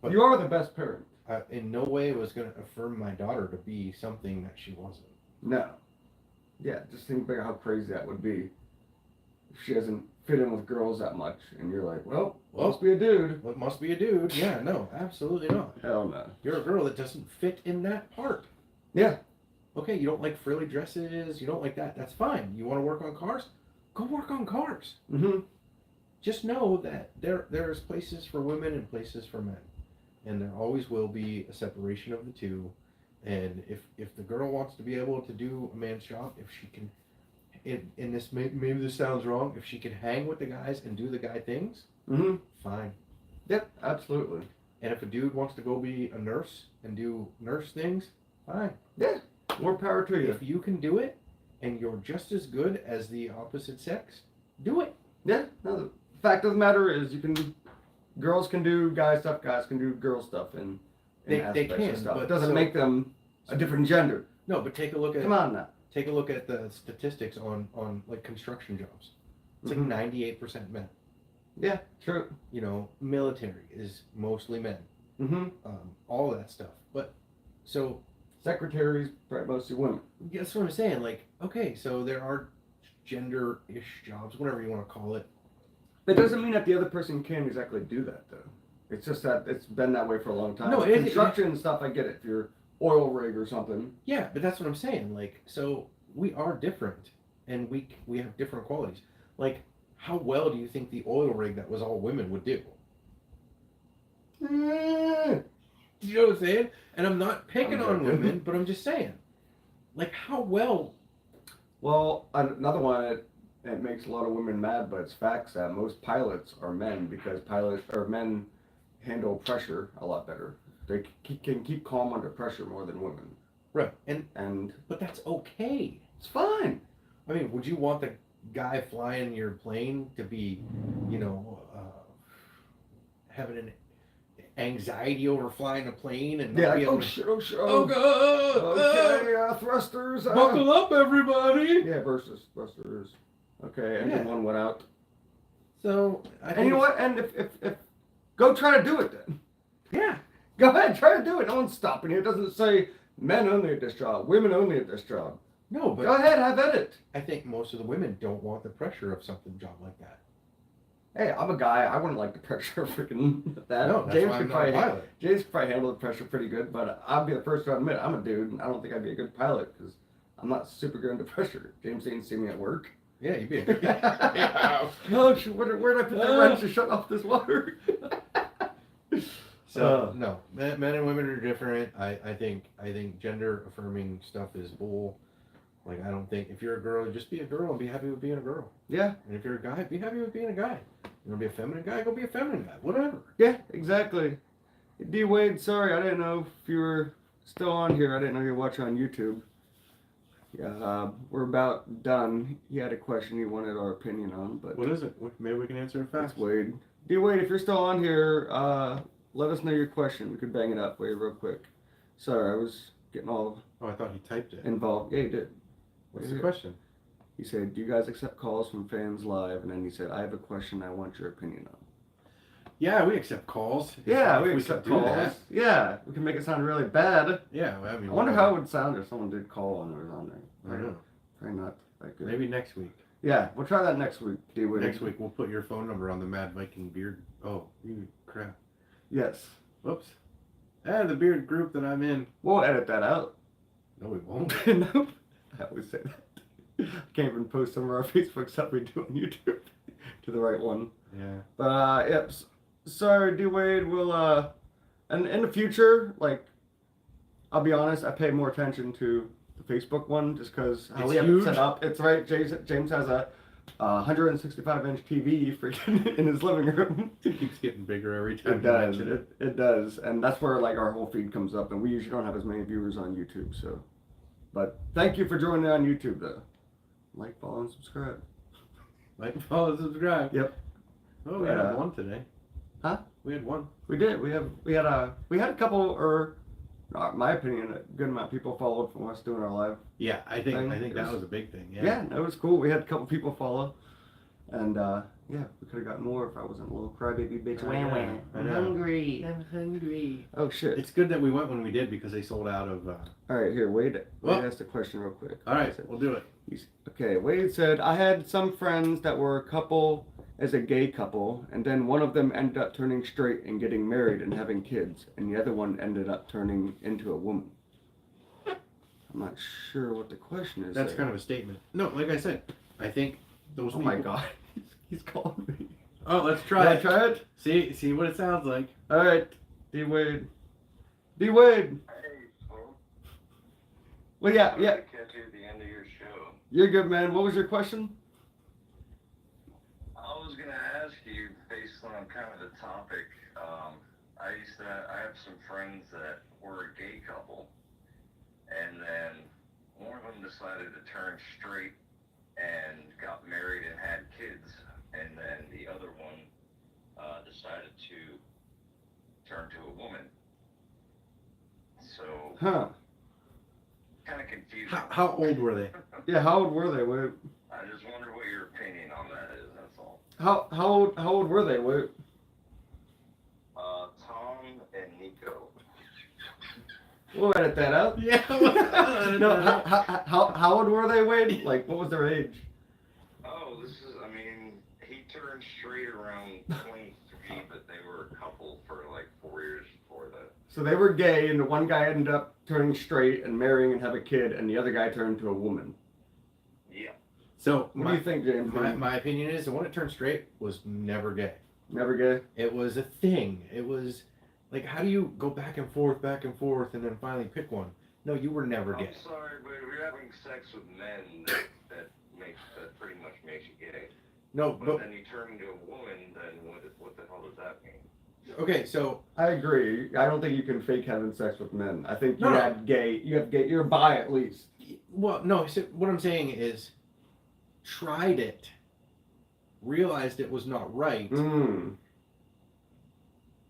S2: but
S1: you are the best parent.
S2: I in no way was going to affirm my daughter to be something that she wasn't.
S1: No. Yeah, just think about how crazy that would be if she doesn't fit in with girls that much, and you're like, well, must be a dude.
S2: Well, it must be a dude. Yeah, no, absolutely not.
S1: Hell no.
S2: You're a girl that doesn't fit in that part.
S1: Yeah.
S2: Okay, you don't like frilly dresses, you don't like that, that's fine. You want to work on cars? Go work on cars.
S1: Mm-hmm.
S2: Just know that there's places for women and places for men. And there always will be a separation of the two. And if the girl wants to be able to do a man's job, if she can, in this, maybe this sounds wrong, if she can hang with the guys and do the guy things,
S1: Mm-hmm.
S2: fine.
S1: Yep, absolutely.
S2: And if a dude wants to go be a nurse and do nurse things, fine.
S1: Yeah, more power to you.
S2: If you can do it, and you're just as good as the opposite sex, do it.
S1: Yeah, no, the fact of the matter is girls can do guy stuff, guys can do girl stuff, and
S2: they
S1: aspects
S2: can,
S1: of stuff.
S2: but
S1: It doesn't make them a different gender.
S2: No, but take a look at
S1: Come on now.
S2: Take a look at the statistics on like construction jobs. It's
S1: Mhm.
S2: like 98% men.
S1: Yeah, true.
S2: You know, military is mostly men.
S1: Mm-hmm.
S2: All that stuff. But so
S1: Secretaries, probably mostly women.
S2: that's what I'm saying. Like, okay, so there are gender-ish jobs, whatever you want to call it.
S1: That doesn't mean that the other person can't exactly do that, though. It's just that it's been that way for a long time.
S2: No,
S1: construction and stuff, I get it. If you're oil rig or something.
S2: Yeah, but that's what I'm saying. Like, so we are different, and we have different qualities. Like, how well do you think the oil rig that was all women would do? You know what I'm saying? And I'm not picking on women, but I'm just saying, like, how well?
S1: Well, another one, it makes a lot of women mad, but it's facts that most pilots are men because men handle pressure a lot better. They can keep calm under pressure more than women.
S2: Right, but that's okay.
S1: It's fine.
S2: I mean, would you want the guy flying your plane to be, you know, having an anxiety over flying a plane and not be able to...
S1: Oh god! Okay, thrusters.
S2: Buckle up, everybody!
S1: Yeah, thrusters. Okay, engine one went out.
S2: So,
S1: and you know what? And if go try to do it then.
S2: Yeah.
S1: Go ahead, try to do it. No one's stopping you. It doesn't say men only at this job, women only at this job.
S2: No, but...
S1: Go ahead, have at it.
S2: I think most of the women don't want the pressure of something job like that.
S1: Hey, I'm a guy. I wouldn't like the pressure of freaking that.
S2: No, that's why I'm not a pilot.
S1: James could probably handle the pressure pretty good, but I'll be the first to admit I'm a dude, and I don't think I'd be a good pilot because I'm not super good under pressure. James didn't see me at work.
S2: Yeah, you'd be a good...
S1: Oh, where did I put the wrench to shut off this water?
S2: So no, men and women are different. I think gender affirming stuff is bull. Like, I don't think if you're a girl, just be a girl and be happy with being a girl.
S1: Yeah.
S2: And if you're a guy, be happy with being a guy. You want to be a feminine guy, go be a feminine guy. Whatever.
S1: Yeah, exactly. D Wade, sorry, I didn't know if you were still on here. I didn't know you were watching on YouTube. Yeah, we're about done. He had a question he wanted our opinion on, but
S2: What is it? Maybe we can answer it
S1: it's
S2: fast.
S1: Wade. D Wade, if you're still on here, let us know your question. We could bang it up, Wade, real quick. Sorry, I was getting all
S2: Oh, I thought he typed it.
S1: involved. Yeah, he did.
S2: What's
S1: Right
S2: the
S1: here.
S2: question?
S1: He said, "Do you guys accept calls from fans live?" And then he said, "I have a question I want your opinion on."
S2: Yeah, we accept calls.
S1: Yeah,
S2: If
S1: we
S2: could
S1: accept
S2: do
S1: calls.
S2: that.
S1: Yeah, we can make it sound really bad.
S2: Yeah, well, I mean,
S1: I wonder how it would sound if someone did call and it was on there.
S2: I don't know.
S1: Probably not that good.
S2: Maybe next week.
S1: Yeah, we'll try that next week, D Wade.
S2: Next week we'll put your phone number on the Mad Viking beard. Oh, you crap.
S1: Yes.
S2: Whoops. The beard group that I'm in.
S1: We'll edit that out.
S2: No, we won't.
S1: Nope. I always say that. Can't even post some of our Facebook stuff we do on YouTube to the right one.
S2: Yeah.
S1: But yep. Sorry, D Wade. We'll and in the future, like, I'll be honest, I pay more attention to the Facebook one just because how
S2: It's
S1: we have
S2: huge.
S1: it set up. It's right. James has a 165-inch TV freaking in his living room.
S2: It keeps getting bigger every time
S1: It
S2: you
S1: does.
S2: mention it.
S1: It does, and that's where like our whole feed comes up, and we usually don't have as many viewers on YouTube. So, but thank you for joining on YouTube, though. Like, follow, and subscribe.
S2: Like, follow, subscribe.
S1: Yep.
S2: Oh, we had one today.
S1: Huh?
S2: We had one.
S1: We did. We had a couple, or in my opinion, a good amount of people followed from us doing our live.
S2: Yeah, I think
S1: It
S2: that
S1: was-
S2: was a big thing. Yeah.
S1: Yeah, it was cool. We had a couple people follow, and yeah, we could have gotten more if I wasn't a little crybaby bitch.
S2: I know,
S1: Wah, wah.
S2: I
S1: I'm
S2: know.
S1: hungry.
S2: I'm hungry.
S1: Oh shit!
S2: It's good that we went when we did because they sold out of.
S1: All right, here, Wade
S2: Well-
S1: asked a question real quick.
S2: All right, we'll do it.
S1: Okay, Wade said, I had some friends that were a couple as a gay couple, and then one of them ended up turning straight and getting married and having kids, and the other one ended up turning into a woman. I'm not sure what the question is.
S2: That's
S1: there.
S2: kind of a statement. No, like I said, I think those
S1: Oh
S2: people.
S1: my god, he's calling me.
S2: Oh, let's
S1: Try
S2: try
S1: it.
S2: it.
S1: Try it.
S2: See what it sounds like.
S1: All right, D Wade. D Wade.
S4: Hey, folks.
S1: Well, yeah.
S4: Sorry to catch you at the end of your show.
S1: You're good, man. What was your question?
S4: I was gonna ask you, based on kind of the topic. I have some friends that were a gay couple, and then one of them decided to turn straight and got married and had kids, and then the other one decided to turn to a woman. So
S1: Huh.
S4: kind of confusing.
S2: How old were they?
S1: Yeah. How old were they, Wade?
S4: I just wonder what your opinion on that is. That's all.
S1: How old were they, Wade?
S4: Tom and Nico.
S1: We'll edit that out.
S2: Yeah.
S1: No, how old were they, Wade? Like, what was their age?
S4: Oh, he turned straight around 23, but they were a couple for like 4 years before that.
S1: So they were gay, and the one guy ended up turning straight and marrying and have a kid, and the other guy turned to a woman.
S4: Yeah.
S2: So
S1: What do you think, James?
S2: my opinion is the one that turned straight was never gay.
S1: Never gay?
S2: It was a thing. It was like, how do you go back and forth, and then finally pick one? No, you were never gay.
S4: I'm sorry, but if you're having sex with men, that pretty much makes you gay.
S2: No,
S4: But
S2: but
S4: then you turn into a woman, then what the hell does that mean?
S2: okay, so
S1: I agree. I don't think you can fake having sex with men. I think
S2: No.
S1: you're bi at least.
S2: well, no. So what I'm saying is, tried it, realized it was not right,
S1: Mm.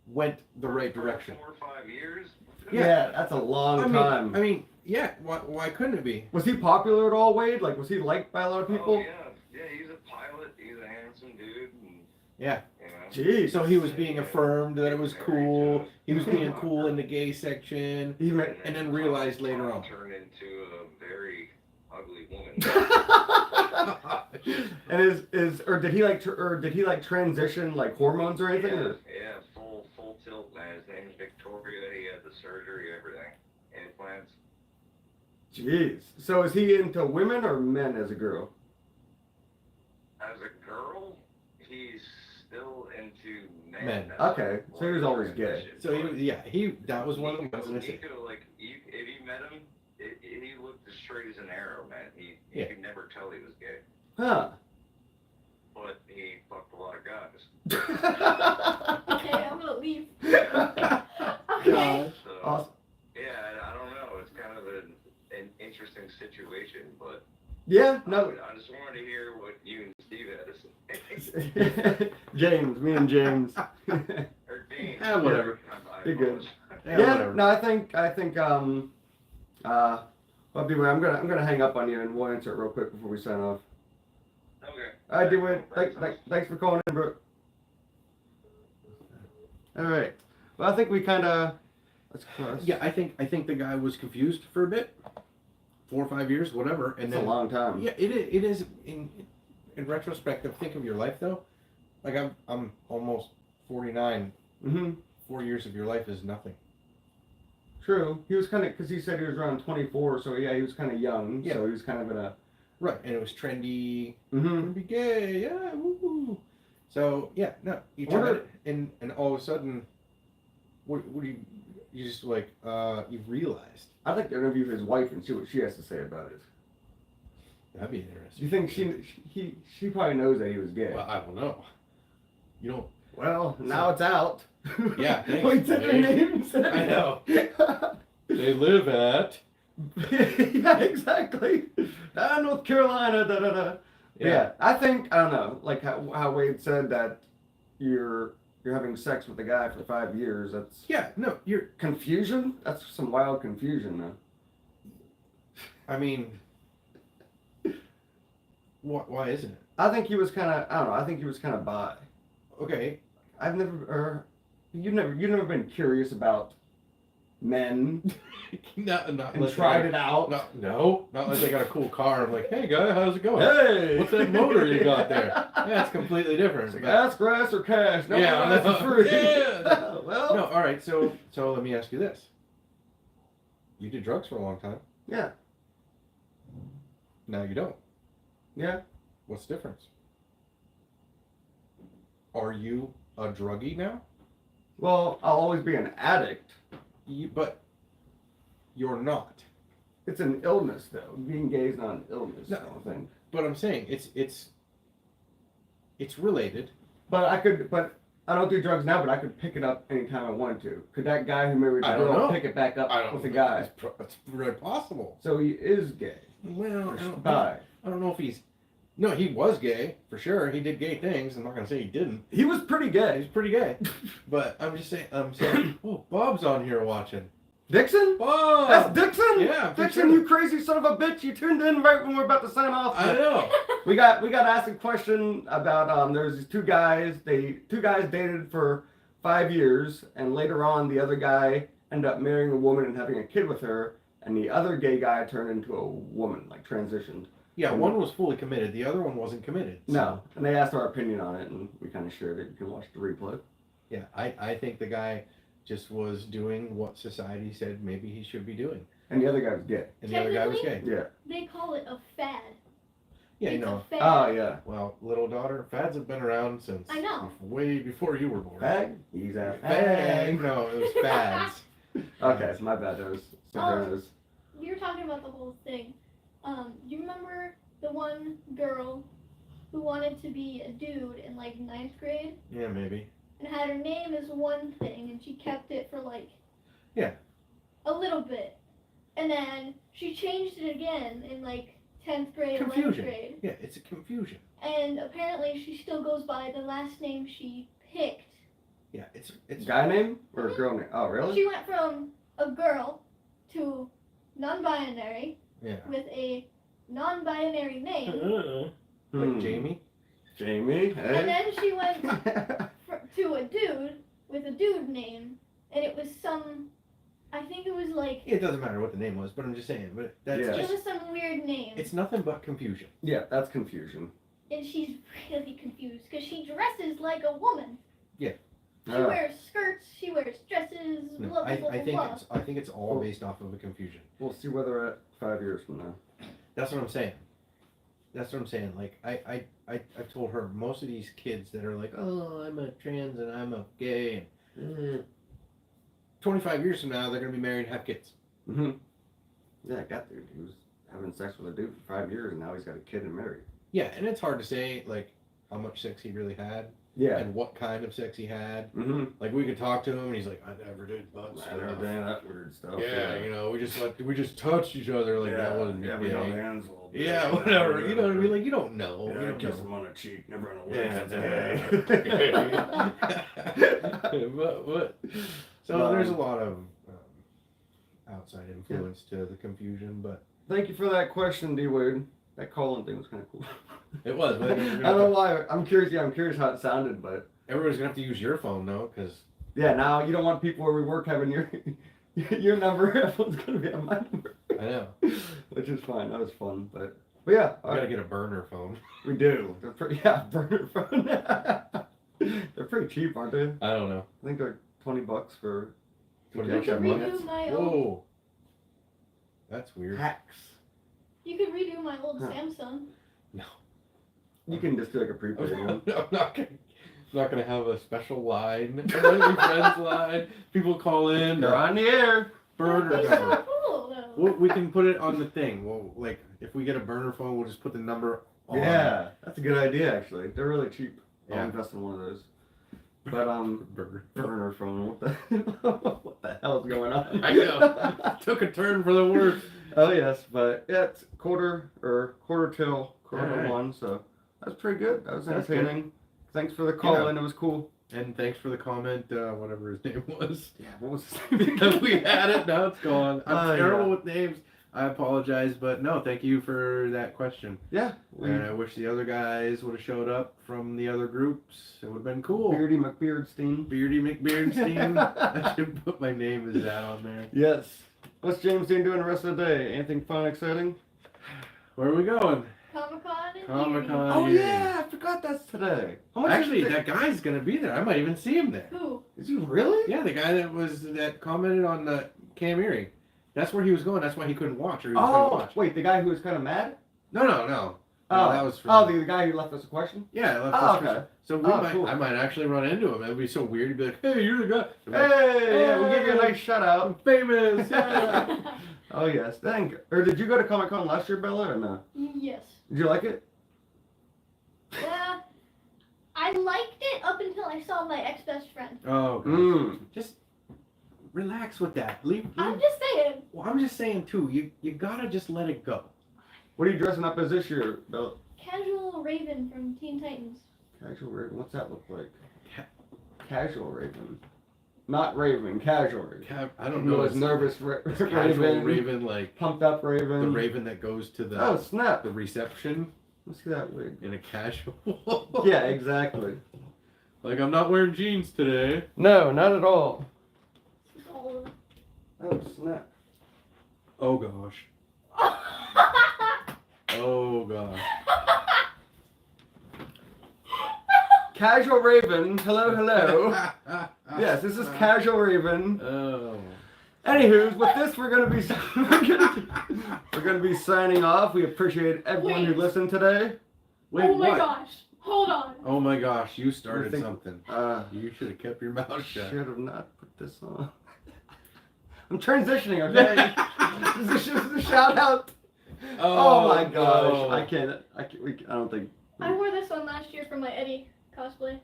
S2: went the right direction.
S4: 4 or 5 years?
S1: Yeah, that's a long time.
S2: I mean, yeah. Why couldn't it be?
S1: Was he popular at all, Wade? Like, was he liked by a lot of people?
S4: Oh, yeah, he's a pilot. He's a handsome dude. And,
S2: Yeah.
S4: you know.
S1: Jeez.
S2: So he was being affirmed that it was cool. He was being cool in the gay section.
S1: He ma-
S2: And then realized later
S4: Tom
S2: on.
S4: turned into a very ugly woman.
S1: And did he like transition like hormones or anything?
S4: Yeah,
S1: Or?
S4: yeah, full tilt, man. His name's Victoria. He had the surgery, everything, implants.
S1: Jeez. So is he into women or men as a girl?
S4: As a girl, he's still into men.
S2: Men.
S4: That's
S1: Okay,
S4: like
S1: so he was always gay.
S4: transition.
S2: So that was one of the
S4: Nico,
S2: ones that I said.
S4: Nico, like, if you met him, he looked as straight as an arrow, man. You
S2: Yeah.
S4: could never tell he was gay.
S1: Huh.
S4: But he fucked a lot of guys.
S3: Okay, I'm gonna leave.
S2: God.
S3: Okay.
S4: So,
S1: Awesome.
S4: yeah, I don't know. It's kind of an interesting situation, but
S1: Yeah, no.
S4: I just wanted to hear what you and Steve had to say.
S1: James, me and James.
S4: Or Dean.
S2: Whatever.
S1: You're good.
S2: Yeah,
S1: Yeah,
S2: whatever.
S1: no, I think well, beware, I'm gonna hang up on you and we'll answer it real quick before we sign off.
S4: Okay.
S1: I do it. Thanks for calling in, bro. All right. Well, I think we kind of.
S2: Yeah, I think the guy was confused for a bit, 4 or 5 years, whatever, and
S1: It's
S2: then
S1: a long time.
S2: yeah, it is in retrospective. Think of your life though, like I'm almost 49.
S1: Mm-hmm.
S2: 4 years of your life is nothing.
S1: True. He was kind of, because he said he was around 24, so yeah, he was kind of young.
S2: Yeah.
S1: So he was kind of in a.
S2: Right, and it was trendy.
S1: Mm-hmm.
S2: Be gay, yeah, woo. So yeah, no, you try
S1: Wonder-
S2: it, and all of a sudden, what do you just like you realized
S1: I'd like to interview his wife and see what she has to say about it.
S2: that'd be
S1: Do
S2: interesting.
S1: you think she probably knows that he was gay?
S2: Well, I don't know. You don't.
S1: Well, now it's out.
S2: Yeah, thanks,
S1: We said their
S2: Dave.
S1: names.
S2: I know. They live at.
S1: Yeah, exactly. North Carolina. Da, da, da. Yeah, I think I don't know, like how Wade said that you're having sex with a guy for 5 years. That's
S2: Yeah, no, you're.
S1: confusion. That's some wild confusion, man.
S2: I mean, why isn't it?
S1: I think he was kind of. I don't know. I think he was kind of bi.
S2: Okay,
S1: I've never. You've never been curious about men
S2: not
S1: and
S2: unless
S1: tried
S2: they
S1: it out.
S2: No, not unless they got a cool car. I'm like, hey guy, how's it going?
S1: Hey,
S2: What's that motor you got there? Yeah, it's completely different.
S1: It's like,
S2: but-
S1: ask grass or cash. No,
S2: Yeah,
S1: grass
S2: no,
S1: is free.
S2: yeah.
S1: Well,
S2: No, all right. So let me ask you this: you did drugs for a long time.
S1: yeah,
S2: Now you don't.
S1: yeah.
S2: What's the difference? Are you a druggie now?
S1: Well, I'll always be an addict.
S2: But you're not.
S1: It's an illness, though. Being gay is not an illness.
S2: No.
S1: I don't think.
S2: But I'm saying it's related.
S1: But I don't do drugs now. But I could pick it up anytime I wanted to. Could that guy who married
S2: I
S1: the
S2: don't
S1: girl
S2: know.
S1: pick it back up with the guy?
S2: It's very possible.
S1: So he is gay.
S2: Well,
S1: Or bi.
S2: I don't know if he's. No, he was gay for sure. He did gay things. I'm not gonna say he didn't.
S1: He was pretty
S2: He's
S1: gay.
S2: pretty gay. But I'm just saying. Oh, Bob's on here watching.
S1: Dixon?
S2: Bob.
S1: That's Dixon?
S2: Yeah, for
S1: Dixon,
S2: sure.
S1: you crazy son of a bitch! You tuned in right when we're about to sign off.
S2: I know.
S1: We got asked a question about there's these two guys. Two guys dated for 5 years, and later on the other guy ended up marrying a woman and having a kid with her, and the other gay guy turned into a woman, like transitioned.
S2: Yeah, one was fully committed. The other one wasn't committed. So,
S1: No, and they asked our opinion on it, and we kind of shared it. You can watch the replay.
S2: Yeah, I think the guy just was doing what society said maybe he should be doing,
S1: And the other guy was gay.
S2: and the other guy was gay.
S1: Yeah.
S3: They call it a fad.
S2: Yeah, you
S3: It's
S2: know.
S3: a fad.
S1: Oh yeah.
S2: Well, little daughter, fads have been around since
S3: I know.
S2: way before you were born.
S1: Fag? He's a
S2: Fag.
S1: fag.
S2: No, it was fads.
S1: Okay, it's my bad. That was Sopranos.
S3: You were talking about the whole thing. You remember the one girl who wanted to be a dude in like 9th grade
S2: Yeah, maybe.
S3: and had her name as one thing and she kept it for like
S2: Yeah.
S3: a little bit. And then she changed it again in like 10th grade, 11th
S2: Confusion.
S3: grade.
S2: Yeah, it's a confusion.
S3: And apparently she still goes by the last name she picked.
S2: Yeah, it's
S1: Guy name or a girl name? Oh really?
S3: She went from a girl to non-binary
S2: yeah.
S3: with a non-binary name.
S2: Like
S1: Hmm.
S2: Jamie.
S1: Jamie.
S3: And
S1: Hey.
S3: then she went to a dude with a dude name, and it was some, I think it was like,
S2: It doesn't matter what the name was, but I'm just saying. But that's
S1: Yeah.
S3: it
S2: just
S3: was some weird name.
S2: it's nothing but confusion.
S1: Yeah, that's confusion.
S3: And she's really confused because she dresses like a woman. She
S1: Oh.
S3: wears skirts, she wears dresses,
S2: No,
S3: blah, blah, blah,
S2: I think
S3: blah.
S2: it's all based off of a confusion.
S1: We'll see where they're at 5 years from now.
S2: That's what I'm saying. That's what I'm saying. Like I've told her most of these kids that are like, oh, I'm a trans and I'm a gay. And, 25 years from now, they're gonna be married and have kids.
S1: Mm-hmm. Yeah, I got dude. He was having sex with a dude for 5 years, and now he's got a kid and married.
S2: Yeah, and it's hard to say. Like, how much sex he really had
S1: Yeah.
S2: and what kind of sex he had.
S1: Mm-hmm.
S2: Like we could talk to him and he's like, I never did butt
S1: I
S2: stuff.
S1: never done that weird stuff.
S2: Yeah, you know, we just touched each other like that wasn't
S1: yeah,
S2: gay.
S1: we held hands a little bit.
S2: Yeah, whatever. You know what I mean? Like you don't know.
S1: Yeah,
S2: You
S1: I
S2: don't
S1: kiss
S2: know.
S1: him on the cheek, never on the
S2: Yeah,
S1: lips.
S2: but so there's a lot of outside influence to the confusion, but
S1: Thank you for that question, D Wade. That calling thing was kind of cool.
S2: it was. But
S1: I don't know why. I'm curious. Yeah, I'm curious how it sounded, but
S2: everybody's gonna have to use your phone though, because
S1: yeah, now you don't want people where we work having your number. Everyone's gonna be on my number.
S2: I know.
S1: Which is fine. That was fun, but yeah,
S2: I gotta get a burner phone.
S1: we do. They're pretty. Yeah, burner phone. They're pretty cheap, aren't they?
S2: I don't know.
S1: I think they're $20 for
S2: $20
S3: You
S2: a
S3: could
S2: month.
S3: redo my old.
S2: Whoa, that's weird.
S1: hacks.
S3: You could redo my old
S1: Huh.
S3: Samsung.
S2: No,
S1: You can just do like a prepaid one.
S2: I'm not gonna have a special line. Your friends line. People call in.
S1: They're on the air.
S2: Burner
S3: That's
S2: number.
S3: so cool though.
S2: We can put it on the thing. Well, like if we get a burner phone, we'll just put the number on.
S1: Yeah, that's a good idea actually. They're really cheap. I'll
S2: Yeah.
S1: invest in one of those. But
S2: Burner.
S1: phone. What the what the hell's going on?
S2: I know. Took a turn for the worse.
S1: Oh yes, but yeah, it's quarter till
S2: Alright.
S1: 1, so that's pretty good. That was
S2: That's
S1: entertaining. Thanks for the call
S2: Yeah.
S1: in. It was cool.
S2: And thanks for the comment, whatever his name was.
S1: Yeah, what was his name?
S2: We had it, now it's gone. I'm
S1: Oh,
S2: terrible
S1: yeah.
S2: with names. I apologize, but no, thank you for that question.
S1: Yeah,
S2: And I wish the other guys would have showed up from the other groups. It would have been cool.
S1: Beardy McBeardstein.
S2: Beardy McBeardstein. I should put my name as that on there.
S1: Yes. What's James Dean doing the rest of the day? Anything fun, exciting?
S2: Where are we going?
S3: Comic-Con and
S2: Comic-Con.
S1: Oh
S2: yeah.
S1: yeah, I forgot that's today. How much
S2: Actually,
S1: is it?
S2: that guy's gonna be there. I might even see him there.
S3: Who?
S1: Is he really?
S2: Yeah, the guy that commented on the Cam Erie. That's where he was going. That's why he couldn't watch, or he was going to
S1: Oh,
S2: watch.
S1: wait, the guy who was kind of mad?
S2: No. No, that was for
S1: the guy who left us a question?
S2: yeah. I left
S1: Oh,
S2: this
S1: okay.
S2: person. So
S1: Cool.
S2: I might actually run into him. It'd be so weird. He'd be like, "Hey, you're the guy." I'm like,
S1: Hey, yeah, we'll give you a
S2: Hey.
S1: nice shout out.
S2: I'm famous. Yeah.
S1: Oh yes, thank. Or did you go to Comic Con last year, Bella, or no?
S3: Yes.
S1: Did you like it?
S3: Yeah. I liked it up until I saw my ex-best friend.
S2: Oh, gosh.
S1: Mm.
S2: Just relax with that. Leave.
S3: I'm just saying.
S2: Well, I'm just saying too. You gotta just let it go.
S1: What are you dressing up as this year, Bella?
S3: Casual Raven from Teen Titans.
S1: Casual Raven. What's that look like?
S2: Ca-
S1: Casual Raven. Not Raven. Casual Raven.
S2: I don't
S1: You
S2: know.
S1: was nervous
S2: Casual
S1: Raven.
S2: Raven, like
S1: Pumped up Raven.
S2: the Raven that goes to the
S1: Oh snap!
S2: the reception
S1: Let's see that wig.
S2: in a casual.
S1: Yeah, exactly.
S2: Like I'm not wearing jeans today.
S1: No, not at all.
S3: Oh.
S1: Oh snap!
S2: Oh gosh. Oh gosh.
S1: Casual Raven. Hello, hello. Yes, this is Casual Raven.
S2: Oh.
S1: Anywho, with this we're gonna be signing off. We appreciate everyone who
S3: Wait.
S1: listened today.
S2: Wait,
S3: Oh my
S2: what?
S3: gosh. Hold on.
S2: Oh my gosh, you started
S1: think-
S2: something.
S1: You
S2: You should have kept your mouth shut.
S1: should have not put this on. I'm transitioning, okay? This is a shout out. Oh, my gosh,
S2: no.
S1: I can't. I don't think.
S3: I wore this one last year for my Eddie cosplay.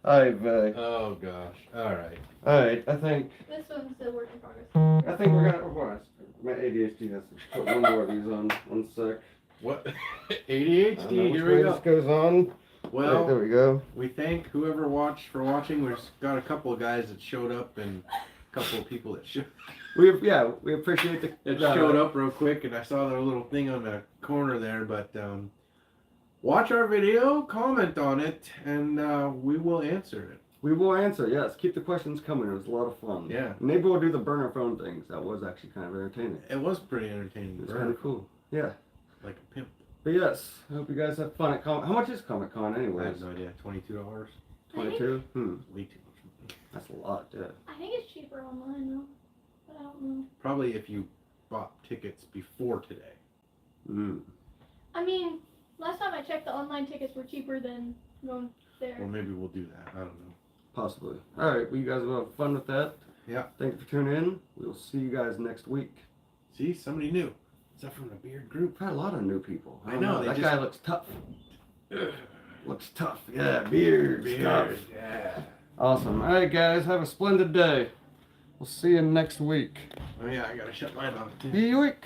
S1: I bet.
S2: Oh gosh. All right.
S1: All right, I think
S3: This one's a work in progress.
S1: we're gonna. Oh, boy, my ADHD has to put one more of these on. 1 sec.
S2: What?
S1: I don't know
S2: ADHD.
S1: which
S2: Here
S1: way
S2: we
S1: this
S2: go.
S1: goes on.
S2: Well,
S1: Right, there we go.
S2: we thank whoever watched for watching. We've got a couple of guys that showed up and a couple of people that
S1: We appreciate
S2: that showed up real quick, and I saw their little thing on the corner there. But watch our video, comment on it, and we will answer it.
S1: We will answer. Yes, keep the questions coming. It was a lot of fun.
S2: Yeah.
S1: Maybe we'll do the burner phone things. That was actually kind of entertaining.
S2: It was pretty entertaining.
S1: It was kind of cool. Yeah.
S2: Like a pimp.
S1: But yes, I hope you guys have fun at How much is Comic Con
S2: I
S1: anyways?
S2: have no idea. $22.
S1: 22.
S2: Way too much.
S1: That's a lot. Yeah.
S3: I think it's cheaper online though. But I don't know.
S2: Probably if you bought tickets before today.
S1: Mm.
S3: I mean, last time I checked, the online tickets were cheaper than going there.
S2: Or maybe we'll do that. I don't know.
S1: Possibly. All right. Well, you guys will have fun with that.
S2: Yeah.
S1: Thank you for tuning in. We will see you guys next week.
S2: See, somebody new. Is that from the Beard Group?
S1: We've had a lot of new people.
S2: I
S1: don't
S2: know, they
S1: That
S2: just-
S1: guy looks tough.
S2: Ugh.
S1: Looks tough. Yeah, beard stuff.
S2: Yeah.
S1: Awesome. All right, guys. Have a splendid day. We'll see you next week.
S2: Oh yeah, I gotta shut mine off too.
S1: Buick.